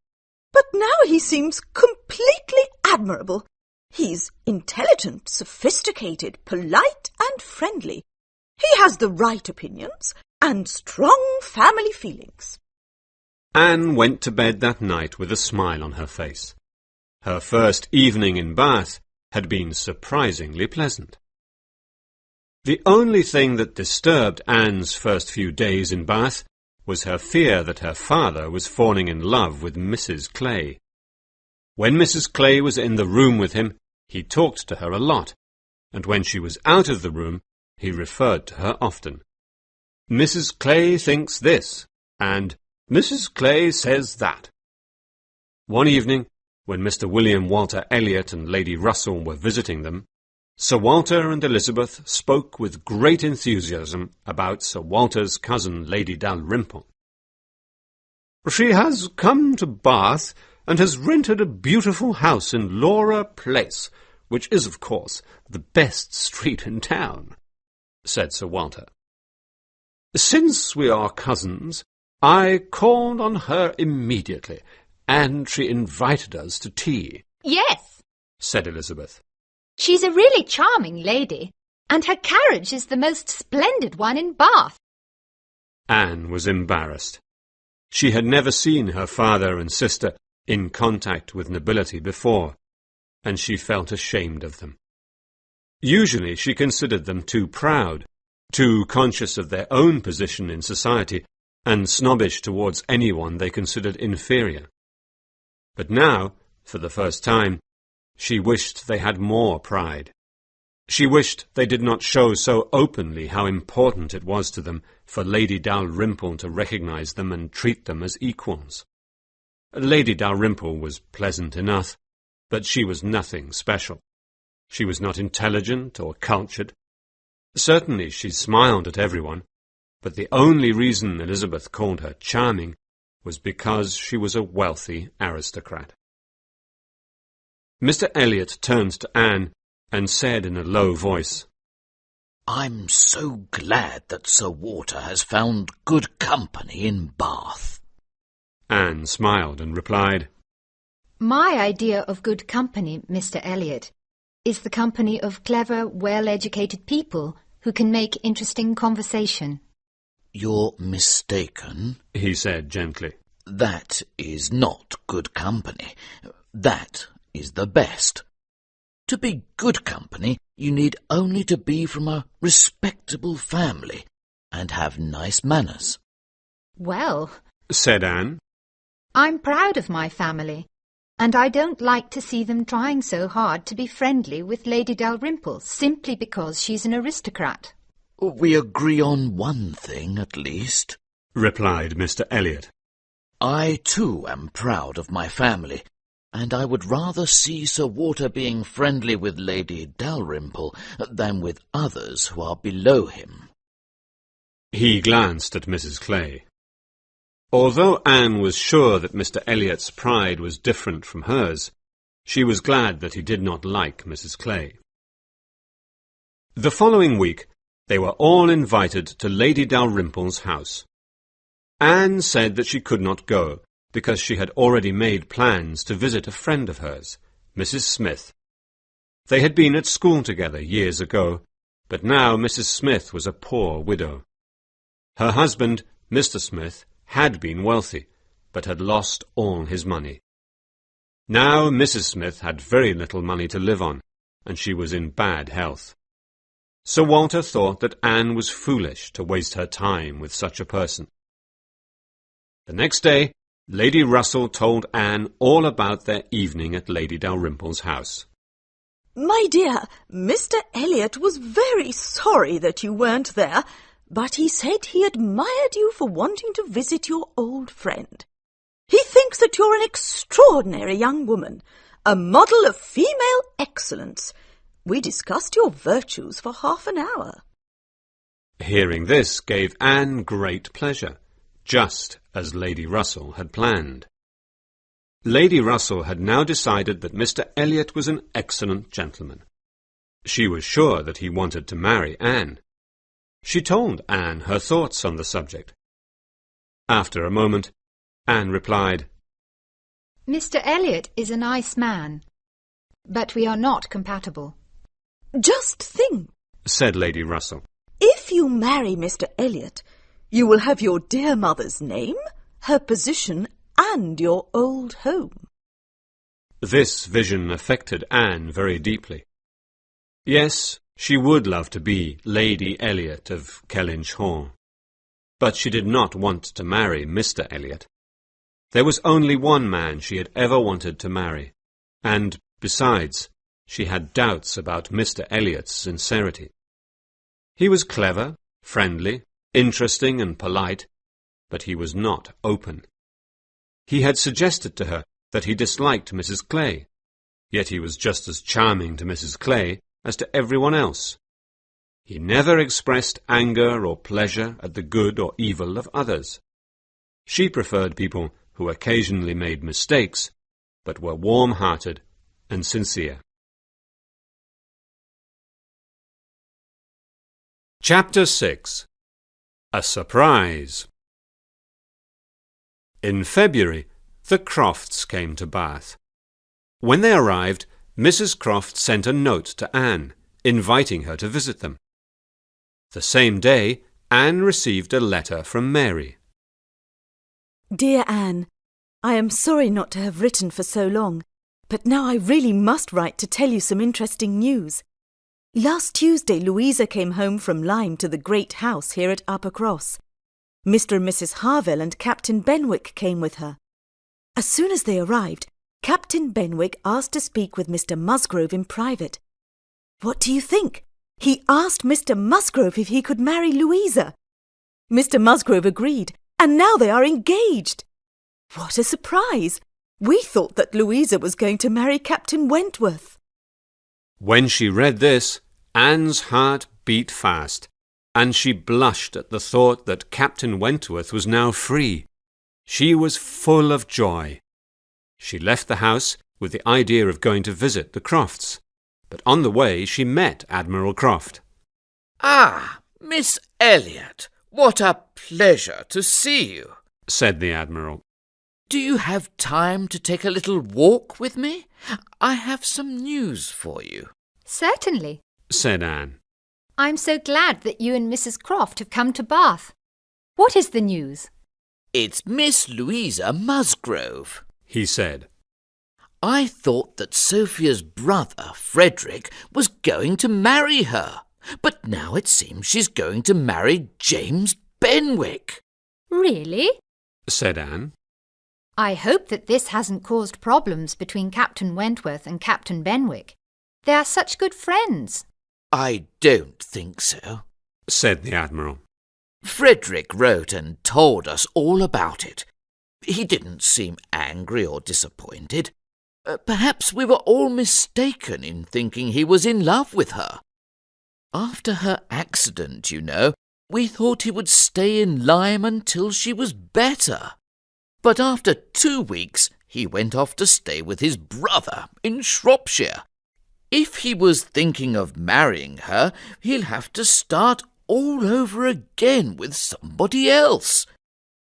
but now he seems completely admirable. He's intelligent, sophisticated, polite and friendly. He has the right opinions and strong family feelings. Anne went to bed that night with a smile on her face. Her first evening in Bath had been surprisingly pleasant. The only thing that disturbed Anne's first few days in Bath was her fear that her father was falling in love with Mrs. Clay. When Mrs. Clay was in the room with him, he talked to her a lot, and when she was out of the room, he referred to her often. Mrs. Clay thinks this, and Mrs. Clay says that. One evening, when Mr. William Walter Elliot and Lady Russell were visiting them, Sir Walter and Elizabeth spoke with great enthusiasm about Sir Walter's cousin, Lady Dalrymple. "She has come to Bath and has rented a beautiful house in Laura Place, which is, of course, the best street in town," said Sir Walter. "Since we are cousins, I called on her immediately, and she invited us to tea." Yes, said Elizabeth. she's a really charming lady, and her carriage is the most splendid one in Bath. Anne was embarrassed. She had never seen her father and sister in contact with nobility before, and she felt ashamed of them. Usually she considered them too proud, too conscious of their own position in society, and snobbish towards anyone they considered inferior. But now, for the first time, she wished they had more pride. She wished they did not show so openly how important it was to them for Lady Dalrymple to recognize them and treat them as equals. Lady Dalrymple was pleasant enough, but she was nothing special. She was not intelligent or cultured. Certainly she smiled at everyone, but the only reason Elizabeth called her charming was because she was a wealthy aristocrat. Mr. Elliot turned to Anne and said in a low voice, "I'm so glad that Sir Walter has found good company in Bath." Anne smiled and replied, My idea of good company, Mr. Elliot, is the company of clever, well-educated people who can make interesting conversation. "You're mistaken," he said gently. "That is not good company. That is the best. To be good company, you need only to be from a respectable family and have nice manners." Well, said Anne, I'm proud of my family, and I don't like to see them trying so hard to be friendly with Lady Dalrymple simply because she's an aristocrat. "We agree on one thing, at least," replied Mr. Elliot. "I, too, am proud of my family, and I would rather see Sir Walter being friendly with Lady Dalrymple than with others who are below him." He glanced at Mrs. Clay. Although Anne was sure that Mr. Elliot's pride was different from hers, she was glad that he did not like Mrs. Clay. The following week, they were all invited to Lady Dalrymple's house. Anne said that she could not go, because she had already made plans to visit a friend of hers, Mrs. Smith. They had been at school together years ago, but now Mrs. Smith was a poor widow. Her husband, Mr. Smith, had been wealthy, but had lost all his money. Now Mrs. Smith had very little money to live on, and she was in bad health. Sir Walter thought that Anne was foolish to waste her time with such a person. The next day, Lady Russell told Anne all about their evening at Lady Dalrymple's house. "My dear, Mr. Elliot was very sorry that you weren't there, but he said he admired you for wanting to visit your old friend. He thinks that you're an extraordinary young woman, a model of female excellence. We discussed your virtues for half an hour." Hearing this gave Anne great pleasure, just as Lady Russell had planned. Lady Russell had now decided that Mr. Elliot was an excellent gentleman. She was sure that he wanted to marry Anne. She told Anne her thoughts on the subject. After a moment, Anne replied, Mr. Elliot is a nice man, but we are not compatible. Just think, said Lady Russell. if you marry Mr. Elliot, you will have your dear mother's name, her position, and your old home. This vision affected Anne very deeply. Yes, she would love to be Lady Elliot of Kellynch Hall, but she did not want to marry Mr. Elliot. There was only one man she had ever wanted to marry, and, besides, she had doubts about Mr. Elliot's sincerity. He was clever, friendly, interesting and polite, but he was not open. He had suggested to her that he disliked Mrs. Clay, yet he was just as charming to Mrs. Clay as to everyone else. He never expressed anger or pleasure at the good or evil of others. She preferred people who occasionally made mistakes, but were warm-hearted and sincere. Chapter 6. A Surprise. In February, the Crofts came to Bath. When they arrived, Mrs. Croft sent a note to Anne, inviting her to visit them. The same day, Anne received a letter from Mary. Dear Anne, I am sorry not to have written for so long, but now I really must write to tell you some interesting news. Last Tuesday, Louisa came home from Lyme to the great house here at Uppercross. Mr. and Mrs. Harville and Captain Benwick came with her. As soon as they arrived, Captain Benwick asked to speak with Mr. Musgrove in private. What do you think? He asked Mr. Musgrove if he could marry Louisa. Mr. Musgrove agreed, and now they are engaged. What a surprise! We thought that Louisa was going to marry Captain Wentworth. When she read this, Anne's heart beat fast, and she blushed at the thought that Captain Wentworth was now free. She was full of joy. She left the house with the idea of going to visit the Crofts, but on the way she met Admiral Croft. Ah, Miss Elliot, what a pleasure to see you, said the Admiral. Do you have time to take a little walk with me? I have some news for you. Certainly, said Anne. I'm so glad that you and Mrs. Croft have come to Bath. What is the news? It's Miss Louisa Musgrove, he said. I thought that Sophia's brother, Frederick, was going to marry her, but now it seems she's going to marry James Benwick. Really? said Anne. I hope that this hasn't caused problems between Captain Wentworth and Captain Benwick. They are such good friends. I don't think so, said the Admiral. Frederick wrote and told us all about it. He didn't seem angry or disappointed. Perhaps we were all mistaken in thinking he was in love with her. After her accident, you know, we thought he would stay in Lyme until she was better. But after 2 weeks, he went off to stay with his brother in Shropshire. If he was thinking of marrying her, he'll have to start all over again with somebody else.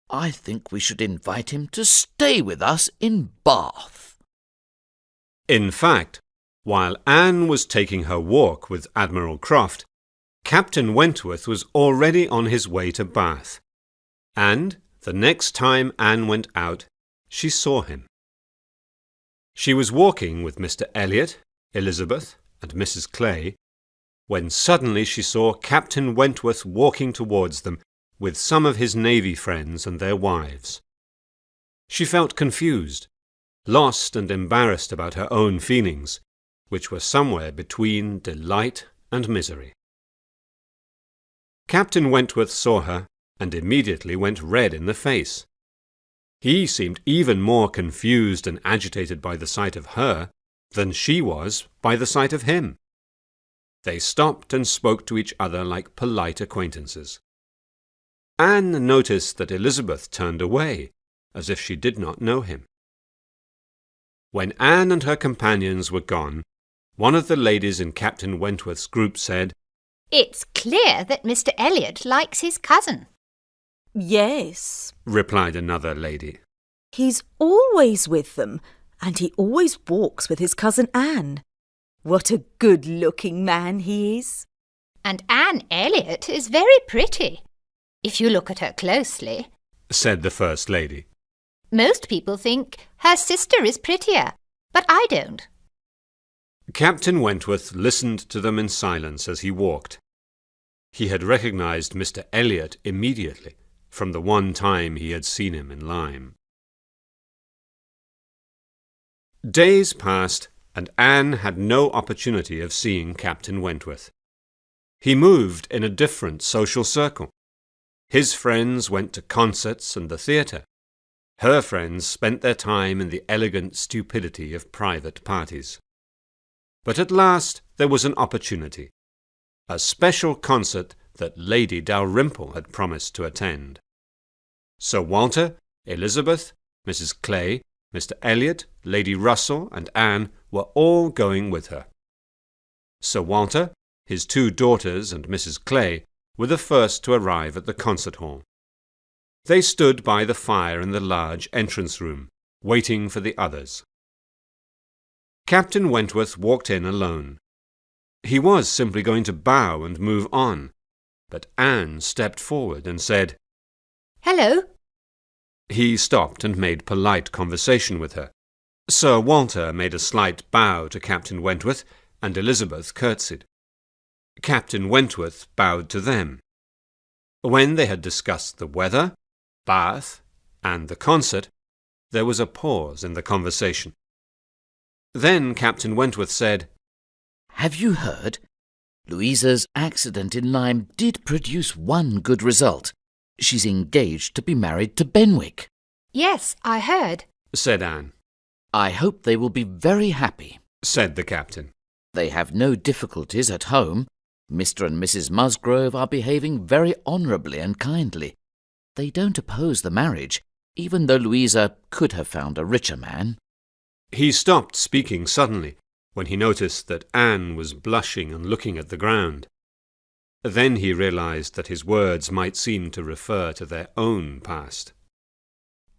I think we should invite him to stay with us in Bath. In fact, while Anne was taking her walk with Admiral Croft, Captain Wentworth was already on his way to Bath, and the next time Anne went out, she saw him. She was walking with Mr. Elliot, Elizabeth, and Mrs. Clay, when suddenly she saw Captain Wentworth walking towards them with some of his navy friends and their wives. She felt confused, lost and embarrassed about her own feelings, which were somewhere between delight and misery. Captain Wentworth saw her and immediately went red in the face. He seemed even more confused and agitated by the sight of her than she was by the sight of him. They stopped and spoke to each other like polite acquaintances. Anne noticed that Elizabeth turned away, as if she did not know him. When Anne and her companions were gone, one of the ladies in Captain Wentworth's group said, It's clear that Mr. Elliot likes his cousin. Yes, replied another lady. he's always with them, and he always walks with his cousin Anne. What a good-looking man he is. And Anne Elliot is very pretty, if you look at her closely, said the first lady. Most people think her sister is prettier, but I don't. Captain Wentworth listened to them in silence as he walked. He had recognized Mr. Elliot immediately from the one time he had seen him in Lyme. Days passed, and Anne had no opportunity of seeing Captain Wentworth. He moved in a different social circle. His friends went to concerts and the theatre. Her friends spent their time in the elegant stupidity of private parties. But at last there was an opportunity, a special concert that Lady Dalrymple had promised to attend. Sir Walter, Elizabeth, Mrs. Clay, Mr. Elliot, Lady Russell, and Anne were all going with her. Sir Walter, his two daughters, and Mrs. Clay were the first to arrive at the concert hall. They stood by the fire in the large entrance room, waiting for the others. Captain Wentworth walked in alone. He was simply going to bow and move on, but Anne stepped forward and said, Hello. He stopped and made polite conversation with her. Sir Walter made a slight bow to Captain Wentworth, and Elizabeth curtsied. Captain Wentworth bowed to them. When they had discussed the weather, Bath, and the concert, there was a pause in the conversation. Then Captain Wentworth said, Have you heard? Louisa's accident in Lyme did produce one good result. She's engaged to be married to Benwick. Yes, I heard, said Anne. I hope they will be very happy, said the captain. They have no difficulties at home. Mr. and Mrs. Musgrove are behaving very honourably and kindly. They don't oppose the marriage, even though Louisa could have found a richer man. He stopped speaking suddenly when he noticed that Anne was blushing and looking at the ground. Then he realized that his words might seem to refer to their own past.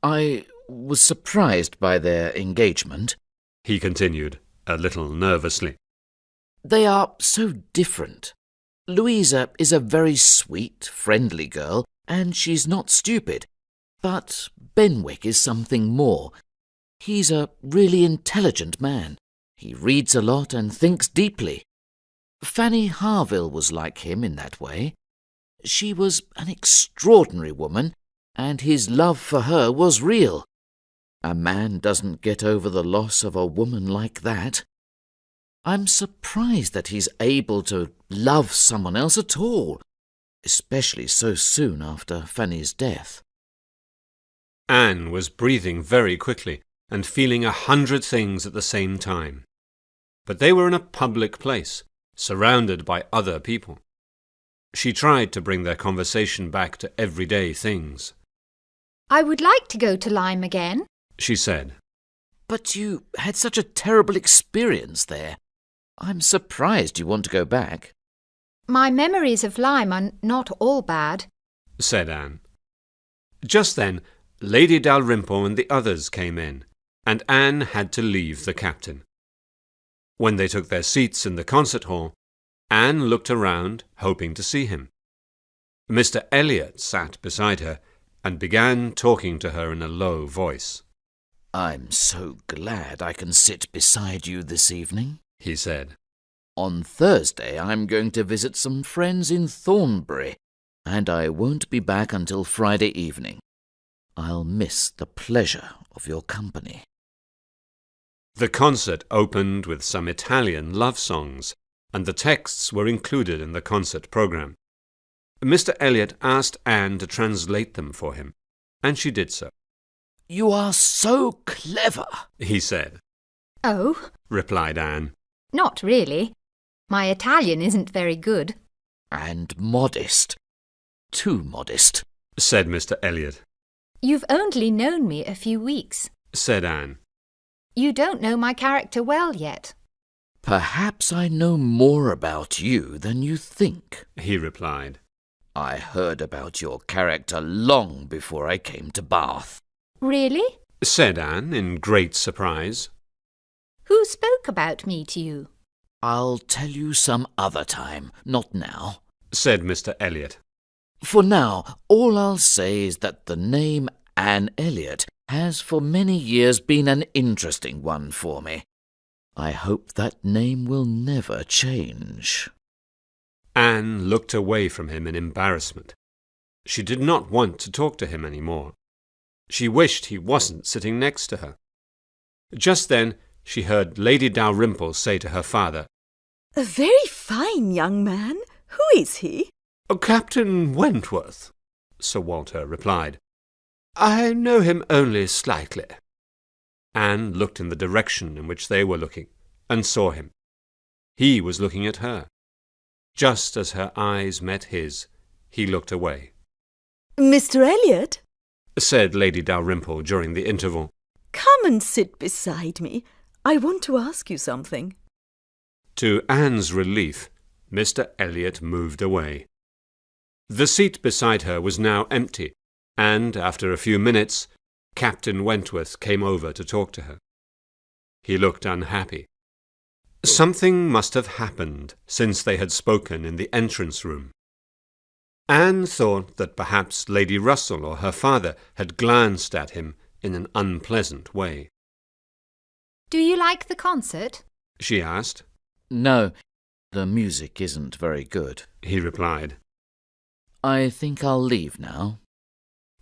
I was surprised by their engagement, he continued, a little nervously. They are so different. Louisa is a very sweet, friendly girl, and she's not stupid. But Benwick is something more. He's a really intelligent man. He reads a lot and thinks deeply. Fanny Harville was like him in that way. She was an extraordinary woman, and his love for her was real. A man doesn't get over the loss of a woman like that. I'm surprised that he's able to love someone else at all, especially so soon after Fanny's death. Anne was breathing very quickly and feeling 100 things at the same time. But they were in a public place, surrounded by other people. She tried to bring their conversation back to everyday things. I would like to go to Lyme again, she said. But you had such a terrible experience there. I'm surprised you want to go back. My memories of Lyme are not all bad, said Anne. Just then, Lady Dalrymple and the others came in, and Anne had to leave the captain. When they took their seats in the concert hall, Anne looked around, hoping to see him. Mr. Elliot sat beside her and began talking to her in a low voice. I'm so glad I can sit beside you this evening, he said. On Thursday I'm going to visit some friends in Thornbury, and I won't be back until Friday evening. I'll miss the pleasure of your company. The concert opened with some Italian love songs, and the texts were included in the concert program. Mr. Elliot asked Anne to translate them for him, and she did so. You are so clever, he said. Oh, replied Anne. Not really. My Italian isn't very good. And modest. Too modest, said Mr. Elliot. You've only known me a few weeks, said Anne. You don't know my character well yet. "Perhaps I know more about you than you think," he replied. "I heard about your character long before I came to Bath." Really? Said Anne in great surprise. Who spoke about me to you? "I'll tell you some other time, not now. Said Mr. Elliot. For now, all I'll say is that the name Anne Elliot has for many years been an interesting one for me. I hope that name will never change." Anne looked away from him in embarrassment. She did not want to talk to him any more. She wished he wasn't sitting next to her. Just then she heard Lady Dalrymple say to her father, "A very fine young man. Who is he?" "Captain Wentworth," Sir Walter replied. "I know him only slightly." Anne looked in the direction in which they were looking, and saw him. He was looking at her. Just as her eyes met his, he looked away. "Mr. Elliot," said Lady Dalrymple during the interval. "come and sit beside me. I want to ask you something." To Anne's relief, Mr. Elliot moved away. The seat beside her was now empty, and after a few minutes, Captain Wentworth came over to talk to her. He looked unhappy. Something must have happened since they had spoken in the entrance room. Anne thought that perhaps Lady Russell or her father had glanced at him in an unpleasant way. Do you like the concert? She asked. "No, the music isn't very good," He replied. "I think I'll leave now."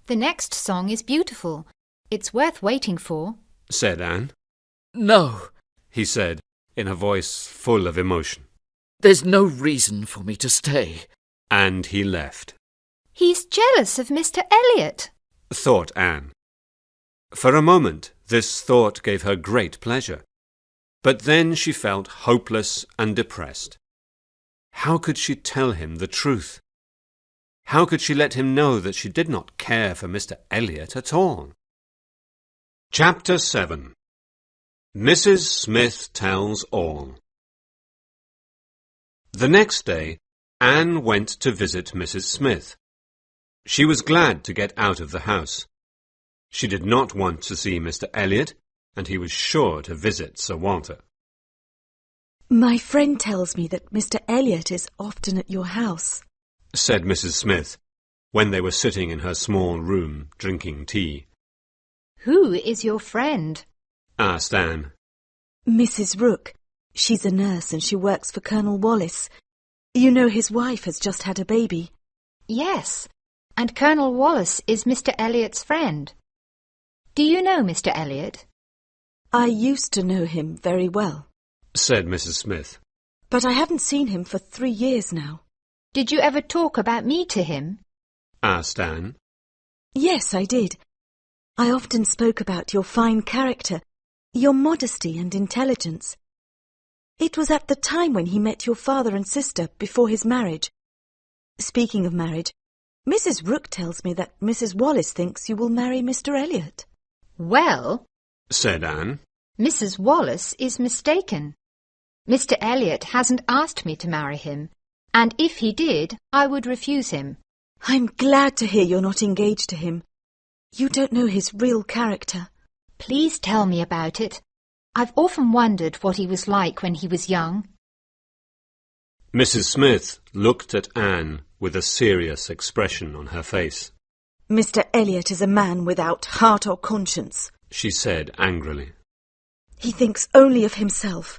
The next song is beautiful. It's worth waiting for. Said Anne. "No, He said, in a voice full of emotion. there's no reason for me to stay." And he left. He's jealous of Mr. Elliot. Thought Anne. For a moment, this thought gave her great pleasure. But then she felt hopeless and depressed. How could she tell him the truth? How could she let him know that she did not care for Mr. Elliot at all? Chapter 7. Mrs. Smith Tells All. The next day, Anne went to visit Mrs. Smith. She was glad to get out of the house. She did not want to see Mr. Elliot, and he was sure to visit Sir Walter. "My friend tells me that Mr. Elliot is often at your house," said Mrs. Smith, when they were sitting in her small room drinking tea. Who is your friend? Asked Anne. "Mrs. Rook. She's a nurse and she works for Colonel Wallis. You know his wife has just had a baby." Yes, and Colonel Wallis is Mr. Elliot's friend. Do you know Mr. Elliot? "I used to know him very well, Said Mrs. Smith. but I haven't seen him for 3 years now." Did you ever talk about me to him? Asked Anne. "Yes, I did. I often spoke about your fine character, your modesty and intelligence. It was at the time when he met your father and sister before his marriage. Speaking of marriage, Mrs. Rook tells me that Mrs. Wallis thinks you will marry Mr. Elliot." Well, Said Anne. Mrs. Wallis is mistaken. Mr. Elliot hasn't asked me to marry him, and if he did, I would refuse him. "I'm glad to hear you're not engaged to him. You don't know his real character." Please tell me about it. I've often wondered what he was like when he was young. Mrs. Smith looked at Anne with a serious expression on her face. "Mr. Elliot is a man without heart or conscience. She said angrily. He thinks only of himself.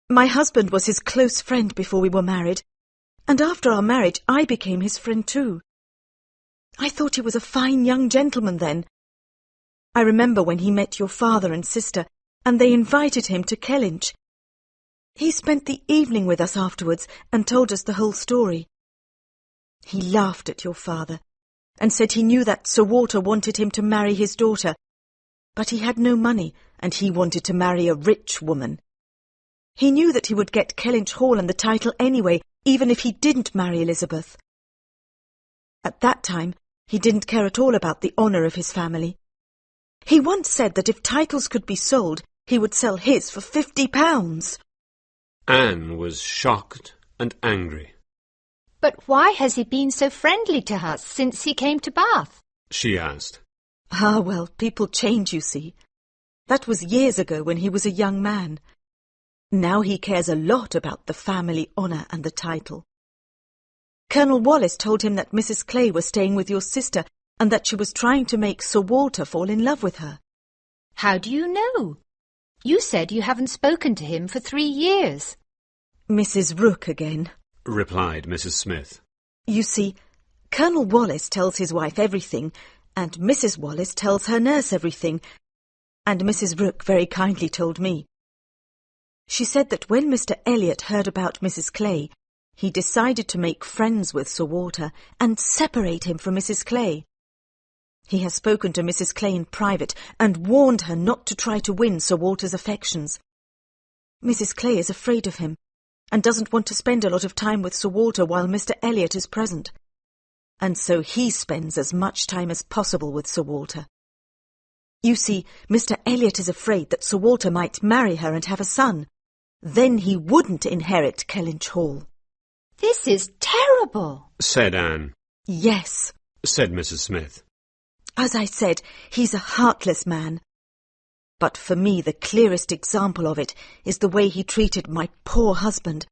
My husband was his close friend before we were married, and after our marriage I became his friend too. I thought he was a fine young gentleman then. I remember when he met your father and sister, and they invited him to Kellynch. He spent the evening with us afterwards and told us the whole story. He laughed at your father and said he knew that Sir Walter wanted him to marry his daughter, but he had no money and he wanted to marry a rich woman. He knew that he would get Kellynch Hall and the title anyway, even if he didn't marry Elizabeth. At that time, he didn't care at all about the honour of his family. He once said that if titles could be sold, he would sell his for £50. Anne was shocked and angry. But why has he been so friendly to us since he came to Bath? She asked. Ah, well, people change, you see. That was years ago when he was a young man. Now he cares a lot about the family honour and the title. Colonel Wallis told him that Mrs. Clay was staying with your sister and that she was trying to make Sir Walter fall in love with her. How do you know? You said you haven't spoken to him for 3 years. Mrs. Rook again, replied Mrs. Smith. You see, Colonel Wallis tells his wife everything, and Mrs. Wallis tells her nurse everything, and Mrs. Rook very kindly told me. She said that when Mr. Elliot heard about Mrs. Clay, he decided to make friends with Sir Walter and separate him from Mrs. Clay. He has spoken to Mrs. Clay in private and warned her not to try to win Sir Walter's affections. Mrs. Clay is afraid of him and doesn't want to spend a lot of time with Sir Walter while Mr. Elliot is present. And so he spends as much time as possible with Sir Walter. You see, Mr. Elliot is afraid that Sir Walter might marry her and have a son. Then he wouldn't inherit Kellynch Hall. This is terrible, said Anne. Yes, said Mrs. Smith. As I said, he's a heartless man. But for me the clearest example of it is the way he treated my poor husband,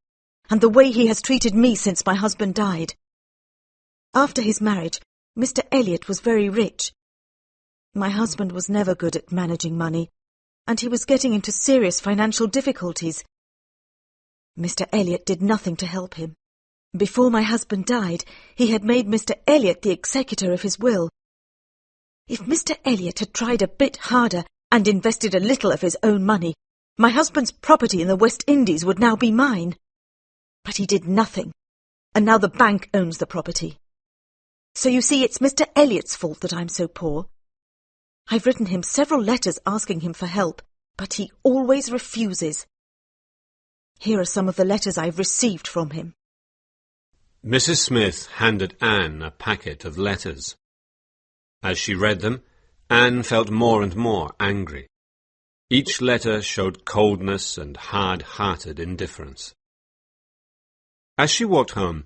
and the way he has treated me since my husband died. After his marriage, Mr. Elliot was very rich. My husband was never good at managing money, and he was getting into serious financial difficulties. Mr. Elliot did nothing to help him. Before my husband died, he had made Mr. Elliot the executor of his will. If Mr. Elliot had tried a bit harder and invested a little of his own money, my husband's property in the West Indies would now be mine. But he did nothing, and now the bank owns the property. So you see, it's Mr. Elliot's fault that I'm so poor. I've written him several letters asking him for help, but he always refuses. Here are some of the letters I've received from him. Mrs. Smith handed Anne a packet of letters. As she read them, Anne felt more and more angry. Each letter showed coldness and hard-hearted indifference. As she walked home,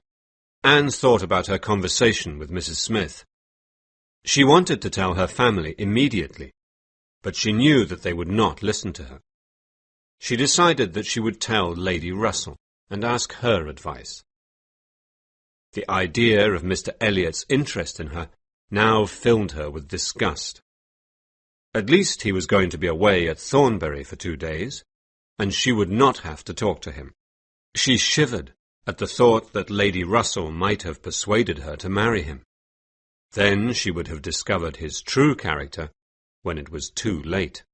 Anne thought about her conversation with Mrs. Smith. She wanted to tell her family immediately, but she knew that they would not listen to her. She decided that she would tell Lady Russell and ask her advice. The idea of Mr. Elliot's interest in her now filled her with disgust. At least he was going to be away at Thornbury for 2 days, and she would not have to talk to him. She shivered at the thought that Lady Russell might have persuaded her to marry him. Then she would have discovered his true character when it was too late.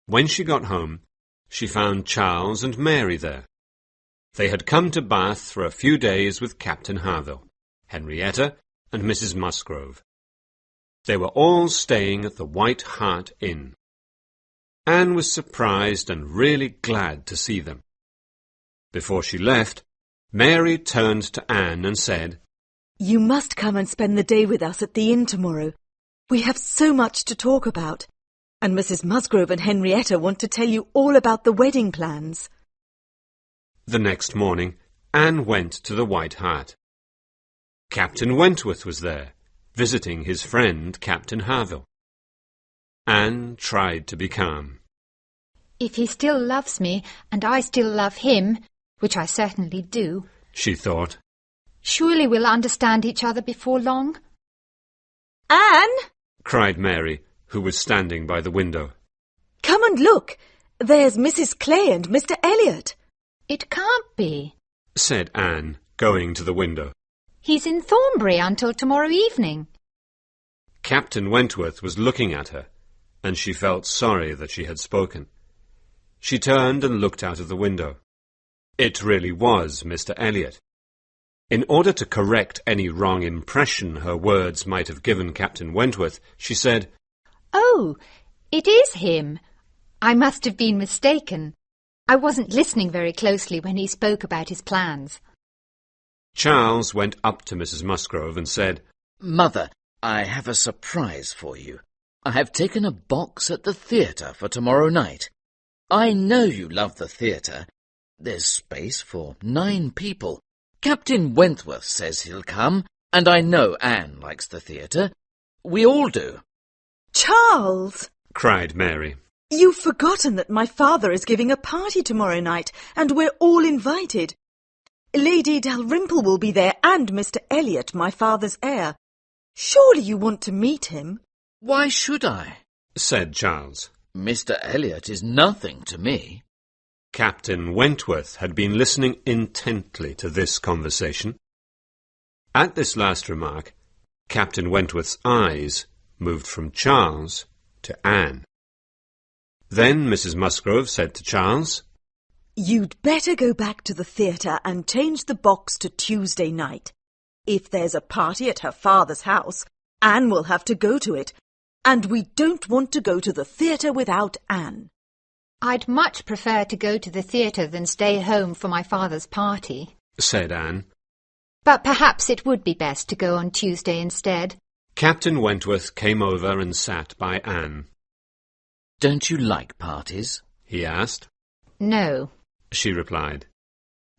When she got home, she found Charles and Mary there. They had come to Bath for a few days with Captain Harville, Henrietta, and Mrs. Musgrove. They were all staying at the White Hart Inn. Anne was surprised and really glad to see them. Before she left, Mary turned to Anne and said, You must come and spend the day with us at the inn tomorrow. We have so much to talk about, and Mrs. Musgrove and Henrietta want to tell you all about the wedding plans. The next morning, Anne went to the White Hart. Captain Wentworth was there, visiting his friend Captain Harville. Anne tried to be calm. If he still loves me, and I still love him, which I certainly do, she thought, surely we'll understand each other before long. Anne! cried Mary, who was standing by the window. Come and look. There's Mrs. Clay and Mr. Elliot. It can't be, said Anne, going to the window. He's in Thornbury until tomorrow evening. Captain Wentworth was looking at her, and she felt sorry that she had spoken. She turned and looked out of the window. It really was Mr. Elliot. In order to correct any wrong impression her words might have given Captain Wentworth, she said, Oh, it is him. I must have been mistaken. I wasn't listening very closely when he spoke about his plans. Charles went up to Mrs. Musgrove and said, Mother, I have a surprise for you. I have taken a box at the theatre for tomorrow night. I know you love the theatre, There's space for 9 people. Captain Wentworth says he'll come, and I know Anne likes the theatre. We all do. Charles! cried Mary. You've forgotten that my father is giving a party tomorrow night, and we're all invited. Lady Dalrymple will be there, and Mr. Elliot, my father's heir. Surely you want to meet him? Why should I? Said Charles. Mr. Elliot is nothing to me. Captain Wentworth had been listening intently to this conversation. At this last remark, Captain Wentworth's eyes moved from Charles to Anne. Then Mrs. Musgrove said to Charles, You'd better go back to the theatre and change the box to Tuesday night. If there's a party at her father's house, Anne will have to go to it, and we don't want to go to the theatre without Anne. I'd much prefer to go to the theatre than stay home for my father's party, said Anne. but perhaps it would be best to go on Tuesday instead. Captain Wentworth came over and sat by Anne. Don't you like parties? He asked. No. She replied.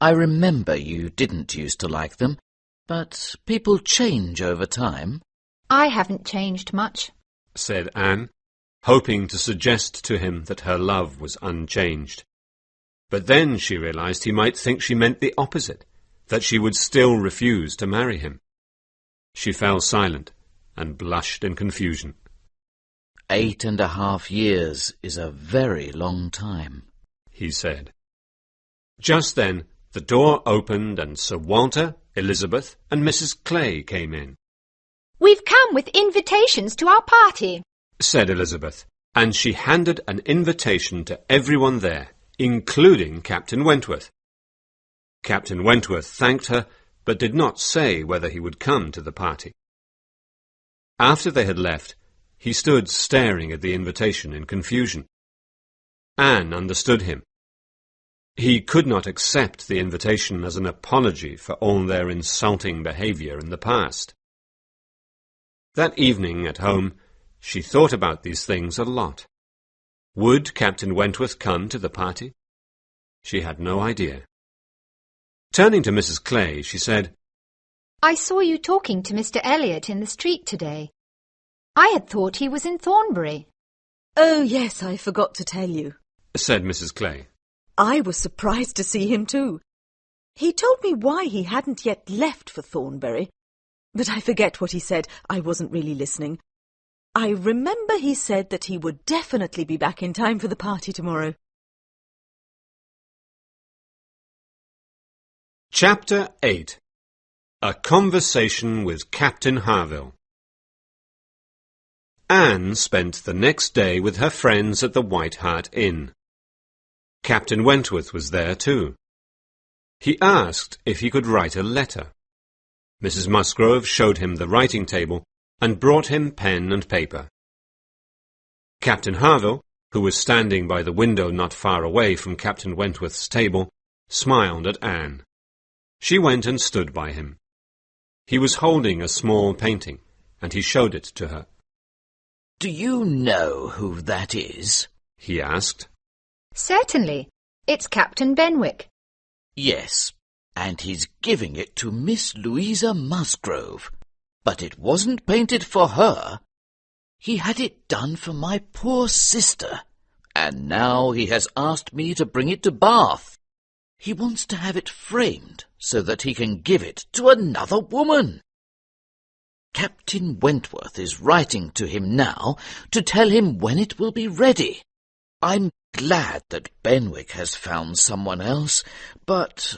I remember you didn't used to like them, but people change over time. I haven't changed much. Said Anne, hoping to suggest to him that her love was unchanged. But then she realized he might think she meant the opposite, that she would still refuse to marry him. She fell silent and blushed in confusion. 8.5 years is a very long time, he said. Just then the door opened and Sir Walter, Elizabeth and Mrs. Clay came in. We've come with invitations to our party, said Elizabeth, and she handed an invitation to everyone there, including Captain Wentworth. Captain Wentworth thanked her, but did not say whether he would come to the party. After they had left, he stood staring at the invitation in confusion. Anne understood him. He could not accept the invitation as an apology for all their insulting behaviour in the past. That evening at home, she thought about these things a lot. Would Captain Wentworth come to the party? She had no idea. Turning to Mrs. Clay, she said, I saw you talking to Mr. Elliot in the street today. I had thought he was in Thornbury. Oh, yes, I forgot to tell you, said Mrs. Clay. I was surprised to see him too. He told me why he hadn't yet left for Thornbury, but I forget what he said. I wasn't really listening. I remember he said that he would definitely be back in time for the party tomorrow. Chapter 8. A Conversation with Captain Harville. Anne spent the next day with her friends at the White Hart Inn. Captain Wentworth was there too. He asked if he could write a letter. Mrs. Musgrove showed him the writing table and brought him pen and paper. Captain Harville, who was standing by the window not far away from Captain Wentworth's table, smiled at Anne. She went and stood by him. He was holding a small painting, and he showed it to her. Do you know who that is? He asked. Certainly. It's Captain Benwick. Yes, and he's giving it to Miss Louisa Musgrove. But it wasn't painted for her. He had it done for my poor sister, and now he has asked me to bring it to Bath. He wants to have it framed so that he can give it to another woman. Captain Wentworth is writing to him now to tell him when it will be ready. I'm glad that Benwick has found someone else, but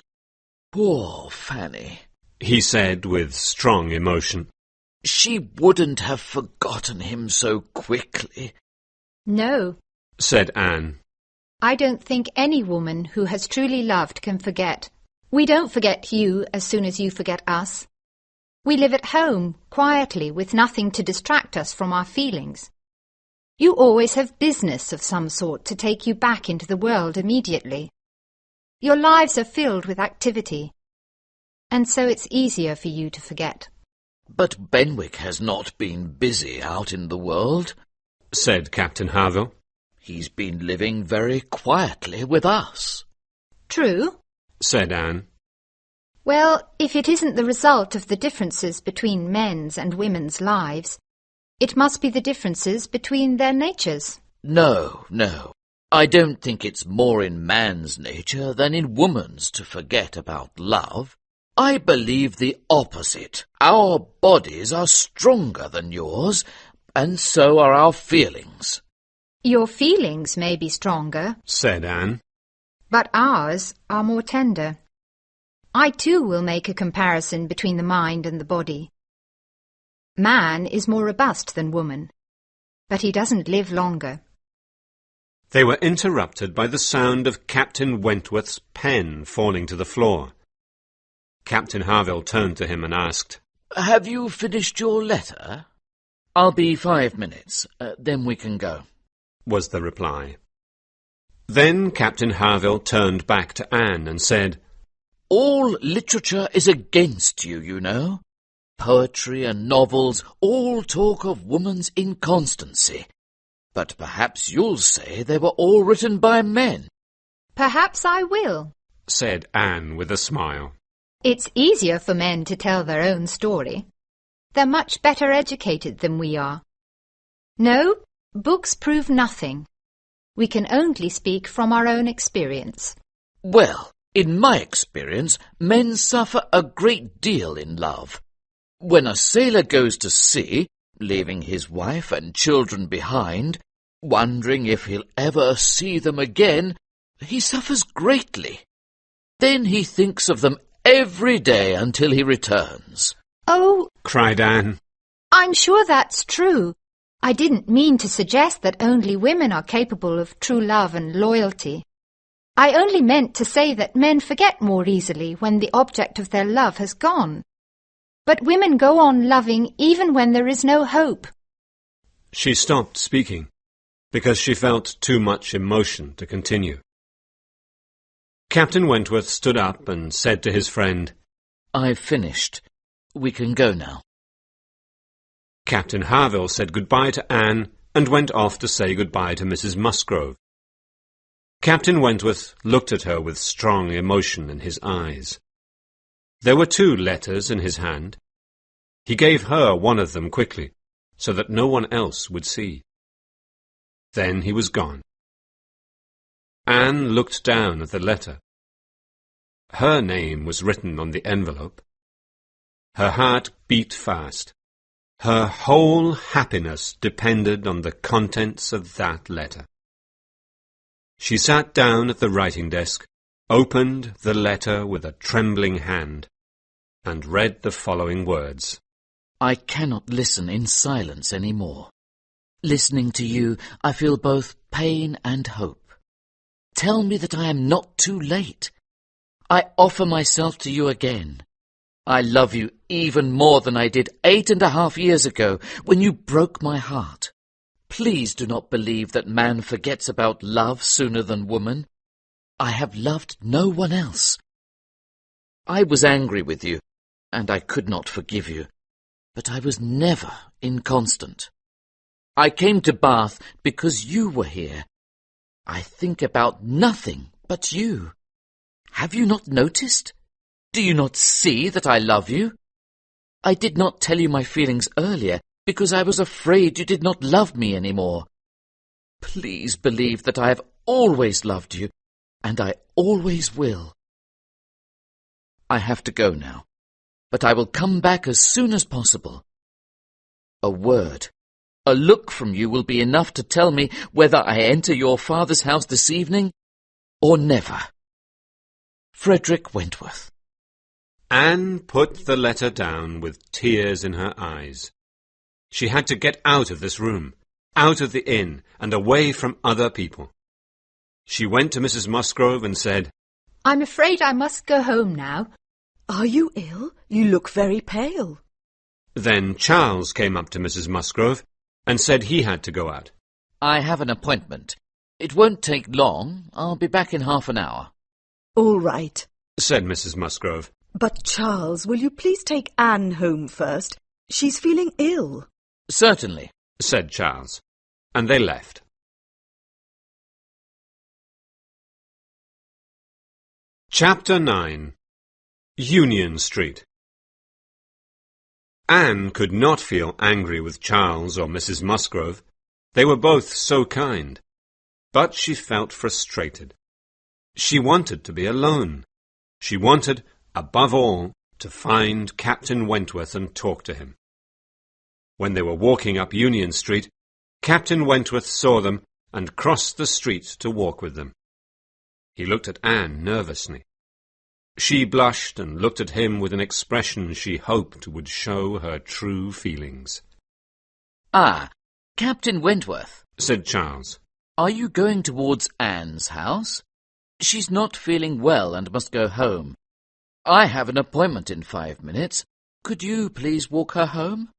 poor Fanny, he said with strong emotion. She wouldn't have forgotten him so quickly. No, said Anne. I don't think any woman who has truly loved can forget. We don't forget you as soon as you forget us. We live at home, quietly, with nothing to distract us from our feelings. You always have business of some sort to take you back into the world immediately. Your lives are filled with activity, and so it's easier for you to forget. But Benwick has not been busy out in the world, said Captain Harville. He's been living very quietly with us. True, said Anne. well, if it isn't the result of the differences between men's and women's lives, it must be the differences between their natures. No, no. I don't think it's more in man's nature than in woman's to forget about love. I believe the opposite. Our bodies are stronger than yours, and so are our feelings. Your feelings may be stronger, said Anne. but ours are more tender. I too will make a comparison between the mind and the body. Man is more robust than woman, but he doesn't live longer. They were interrupted by the sound of Captain Wentworth's pen falling to the floor. Captain Harville turned to him and asked, Have you finished your letter? I'll be 5 minutes, then we can go, was the reply. Then Captain Harville turned back to Anne and said, All literature is against you, you know. Poetry and novels all talk of woman's inconstancy. But perhaps you'll say they were all written by men. Perhaps I will. said Anne with a smile. It's easier for men to tell their own story. They're much better educated than we are. No, books prove nothing. We can only speak from our own experience. Well, in my experience, men suffer a great deal in love. When a sailor goes to sea, leaving his wife and children behind, wondering if he'll ever see them again, he suffers greatly. Then he thinks of them every day until he returns. Oh, cried Anne. I'm sure that's true. I didn't mean to suggest that only women are capable of true love and loyalty. I only meant to say that men forget more easily when the object of their love has gone. But women go on loving even when there is no hope. She stopped speaking because she felt too much emotion to continue. Captain Wentworth stood up and said to his friend, I've finished. We can go now. Captain Harville said goodbye to Anne and went off to say goodbye to Mrs. Musgrove. Captain Wentworth looked at her with strong emotion in his eyes. There were 2 letters in his hand. He gave her one of them quickly, so that no one else would see. Then he was gone. Anne looked down at the letter. Her name was written on the envelope. Her heart beat fast. Her whole happiness depended on the contents of that letter. She sat down at the writing desk, opened the letter with a trembling hand, and read the following words. I cannot listen in silence any more. Listening to you, I feel both pain and hope. Tell me that I am not too late. I offer myself to you again. I love you even more than I did 8.5 years ago, when you broke my heart. Please do not believe that man forgets about love sooner than woman. I have loved no one else. I was angry with you, and I could not forgive you, but I was never inconstant. I came to Bath because you were here. I think about nothing but you. Have you not noticed? Do you not see that I love you? I did not tell you my feelings earlier because I was afraid you did not love me any more. Please believe that I have always loved you, and I always will. I have to go now, but I will come back as soon as possible. A word, a look from you will be enough to tell me whether I enter your father's house this evening or never. Frederick Wentworth. Anne put the letter down with tears in her eyes. She had to get out of this room, out of the inn, and away from other people. She went to Mrs. Musgrove and said, I'm afraid I must go home now. Are you ill? You look very pale. Then Charles came up to Mrs. Musgrove and said he had to go out. I have an appointment. It won't take long. I'll be back in half an hour. All right, said Mrs. Musgrove. but Charles, will you please take Anne home first? She's feeling ill. Certainly, said Charles, and they left. Chapter 9. Union Street. Anne could not feel angry with Charles or Mrs. Musgrove. They were both so kind. But she felt frustrated. She wanted to be alone. She wanted, above all, to find Captain Wentworth and talk to him. When they were walking up Union Street, Captain Wentworth saw them and crossed the street to walk with them. He looked at Anne nervously. She blushed and looked at him with an expression she hoped would show her true feelings. "Ah, Captain Wentworth," said Charles. "are you going towards Anne's house? She's not feeling well and must go home. I have an appointment in 5 minutes. Could you please walk her home?"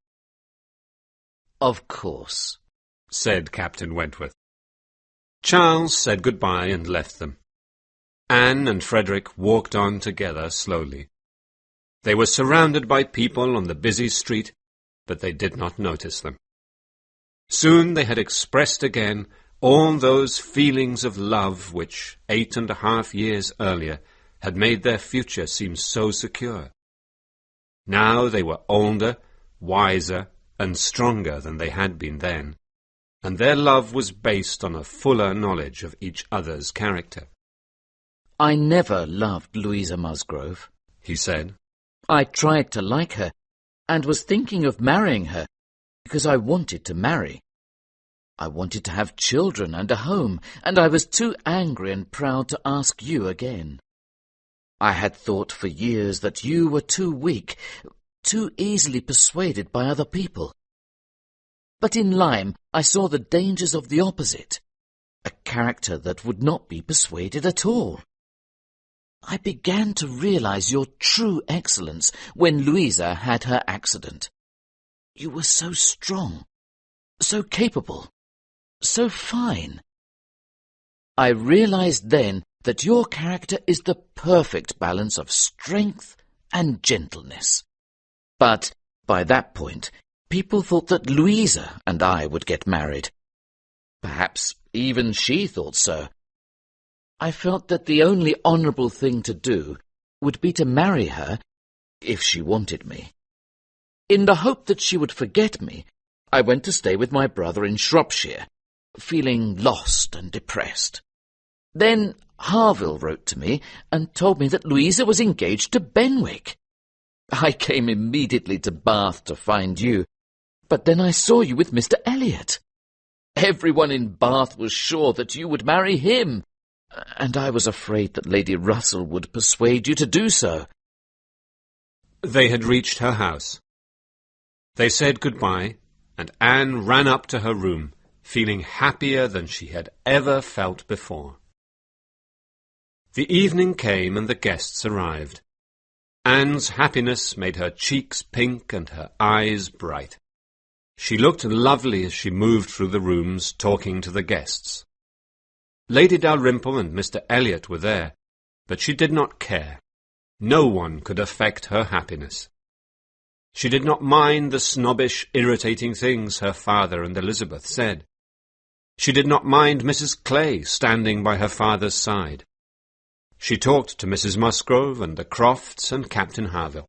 "Of course," said Captain Wentworth. Charles said goodbye and left them. Anne and Frederick walked on together slowly. They were surrounded by people on the busy street, but they did not notice them. Soon they had expressed again all those feelings of love which, 8.5 years earlier, had made their future seem so secure. Now they were older, wiser, and stronger than they had been then, and their love was based on a fuller knowledge of each other's character. "I never loved Louisa Musgrove," he said. "I tried to like her, and was thinking of marrying her, because I wanted to marry. I wanted to have children and a home, and I was too angry and proud to ask you again. I had thought for years that you were too weak, too easily persuaded by other people. But in Lyme I saw the dangers of the opposite, a character that would not be persuaded at all. I began to realize your true excellence when Louisa had her accident. You were so strong, so capable, so fine. I realized then that your character is the perfect balance of strength and gentleness. But by that point, people thought that Louisa and I would get married. Perhaps even she thought so. I felt that the only honourable thing to do would be to marry her if she wanted me. In the hope that she would forget me, I went to stay with my brother in Shropshire, feeling lost and depressed. Then Harville wrote to me and told me that Louisa was engaged to Benwick. I came immediately to Bath to find you, but then I saw you with Mr. Elliot. Everyone in Bath was sure that you would marry him, and I was afraid that Lady Russell would persuade you to do so." They had reached her house. They said goodbye, and Anne ran up to her room, feeling happier than she had ever felt before. The evening came and the guests arrived. Anne's happiness made her cheeks pink and her eyes bright. She looked lovely as she moved through the rooms, talking to the guests. Lady Dalrymple and Mr. Elliot were there, but she did not care. No one could affect her happiness. She did not mind the snobbish, irritating things her father and Elizabeth said. She did not mind Mrs. Clay standing by her father's side. She talked to Mrs. Musgrove and the Crofts and Captain Harville.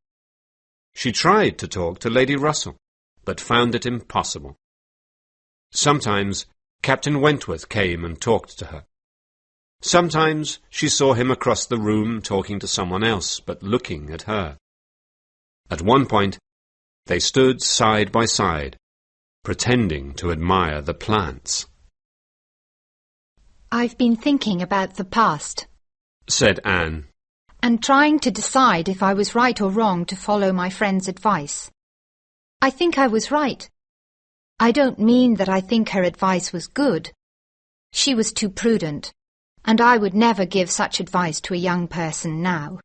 She tried to talk to Lady Russell, but found it impossible. Sometimes Captain Wentworth came and talked to her. Sometimes she saw him across the room talking to someone else, but looking at her. At one point, they stood side by side, pretending to admire the plants. "I've been thinking about the past," said Anne, "and trying to decide if I was right or wrong to follow my friend's advice. I think I was right. I don't mean that I think her advice was good. She was too prudent, and I would never give such advice to a young person now.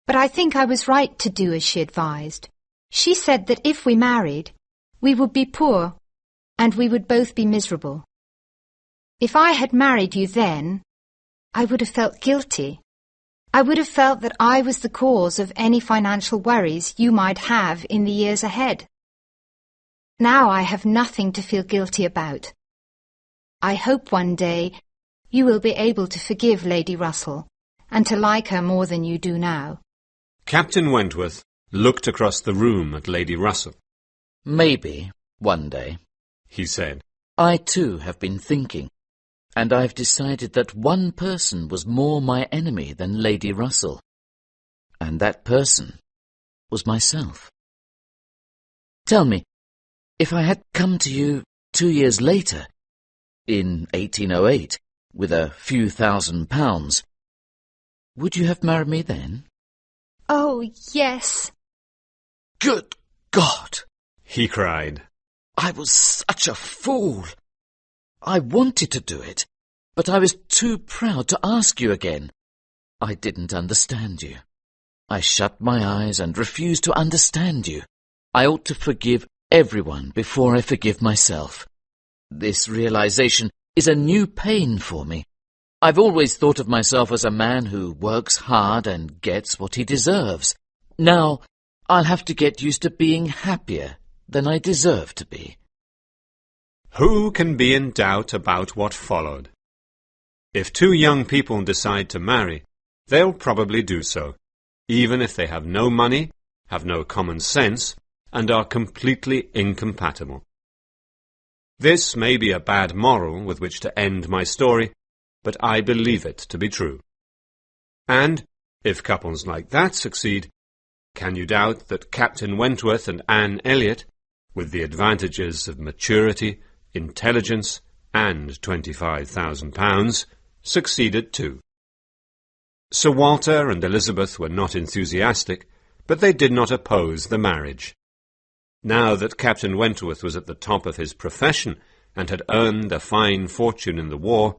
But I think I was right to do as she advised. She said that if we married, we would be poor, and we would both be miserable. If I had married you then, I would have felt guilty. I would have felt that I was the cause of any financial worries you might have in the years ahead. Now I have nothing to feel guilty about. I hope one day you will be able to forgive Lady Russell and to like her more than you do now. Captain Wentworth looked across the room at Lady Russell. Maybe, one day, He said. I too have been thinking, and I've decided that one person was more my enemy than Lady Russell, and that person was myself. Tell me, if I had come to you 2 years later, in 1808, with a few £1,000, would you have married me then? Oh, yes. Good God! He cried. I was such a fool. I wanted to do it, but I was too proud to ask you again. I didn't understand you. I shut my eyes and refused to understand you. I ought to forgive everyone before I forgive myself. This realization is a new pain for me. I've always thought of myself as a man who works hard and gets what he deserves. Now, I'll have to get used to being happier than I deserve to be. Who can be in doubt about what followed? If two young people decide to marry, they'll probably do so, even if they have no money, have no common sense, and are completely incompatible. This may be a bad moral with which to end my story, but I believe it to be true. And, if couples like that succeed, can you doubt that Captain Wentworth and Anne Elliot, with the advantages of maturity, intelligence, and £25,000, succeeded too? Sir Walter and Elizabeth were not enthusiastic, but they did not oppose the marriage. Now that Captain Wentworth was at the top of his profession and had earned a fine fortune in the war,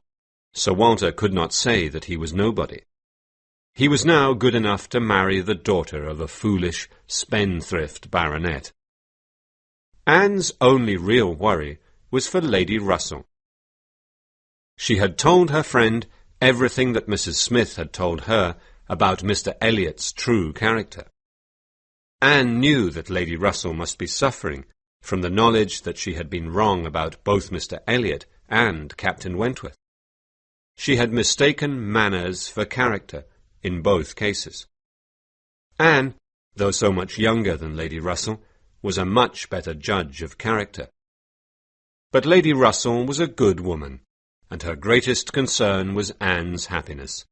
Sir Walter could not say that he was nobody. He was now good enough to marry the daughter of a foolish, spendthrift baronet. Anne's only real worry was for Lady Russell. She had told her friend everything that Mrs. Smith had told her about Mr. Elliot's true character. Anne knew that Lady Russell must be suffering from the knowledge that she had been wrong about both Mr. Elliot and Captain Wentworth. She had mistaken manners for character in both cases. Anne, though so much younger than Lady Russell, was a much better judge of character. But Lady Russell was a good woman, and her greatest concern was Anne's happiness.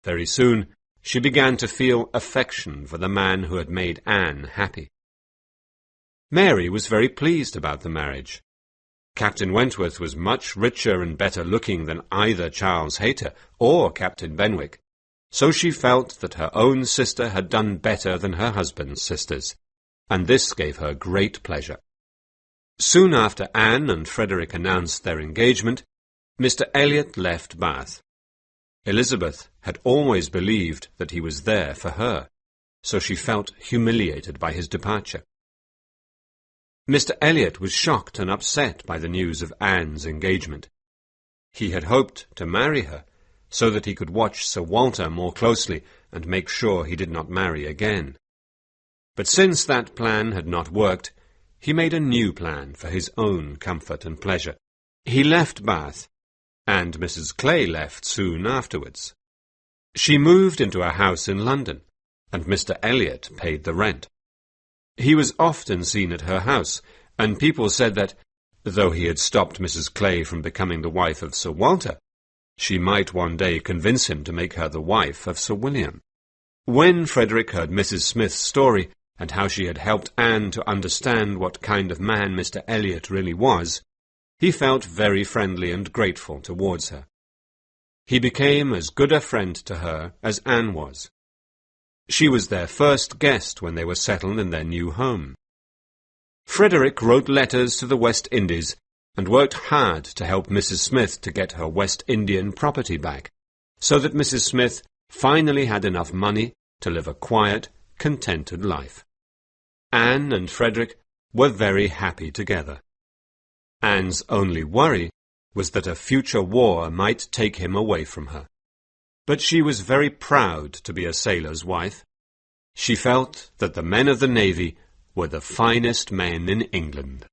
Very soon she began to feel affection for the man who had made Anne happy. Mary was very pleased about the marriage. Captain Wentworth was much richer and better looking than either Charles Hayter or Captain Benwick, so she felt that her own sister had done better than her husband's sisters, and this gave her great pleasure. Soon after Anne and Frederick announced their engagement, Mr. Elliot left Bath. Elizabeth had always believed that he was there for her, so she felt humiliated by his departure. Mr. Elliot was shocked and upset by the news of Anne's engagement. He had hoped to marry her so that he could watch Sir Walter more closely and make sure he did not marry again. But since that plan had not worked, he made a new plan for his own comfort and pleasure. He left Bath, and Mrs. Clay left soon afterwards. She moved into a house in London, and Mr. Elliot paid the rent. He was often seen at her house, and people said that, though he had stopped Mrs. Clay from becoming the wife of Sir Walter, she might one day convince him to make her the wife of Sir William. When Frederick heard Mrs. Smith's story, and how she had helped Anne to understand what kind of man Mr. Elliot really was, he felt very friendly and grateful towards her. He became as good a friend to her as Anne was. She was their first guest when they were settled in their new home. Frederick wrote letters to the West Indies and worked hard to help Mrs. Smith to get her West Indian property back, so that Mrs. Smith finally had enough money to live a quiet, contented life. Anne and Frederick were very happy together. Anne's only worry was that a future war might take him away from her. But she was very proud to be a sailor's wife. She felt that the men of the Navy were the finest men in England.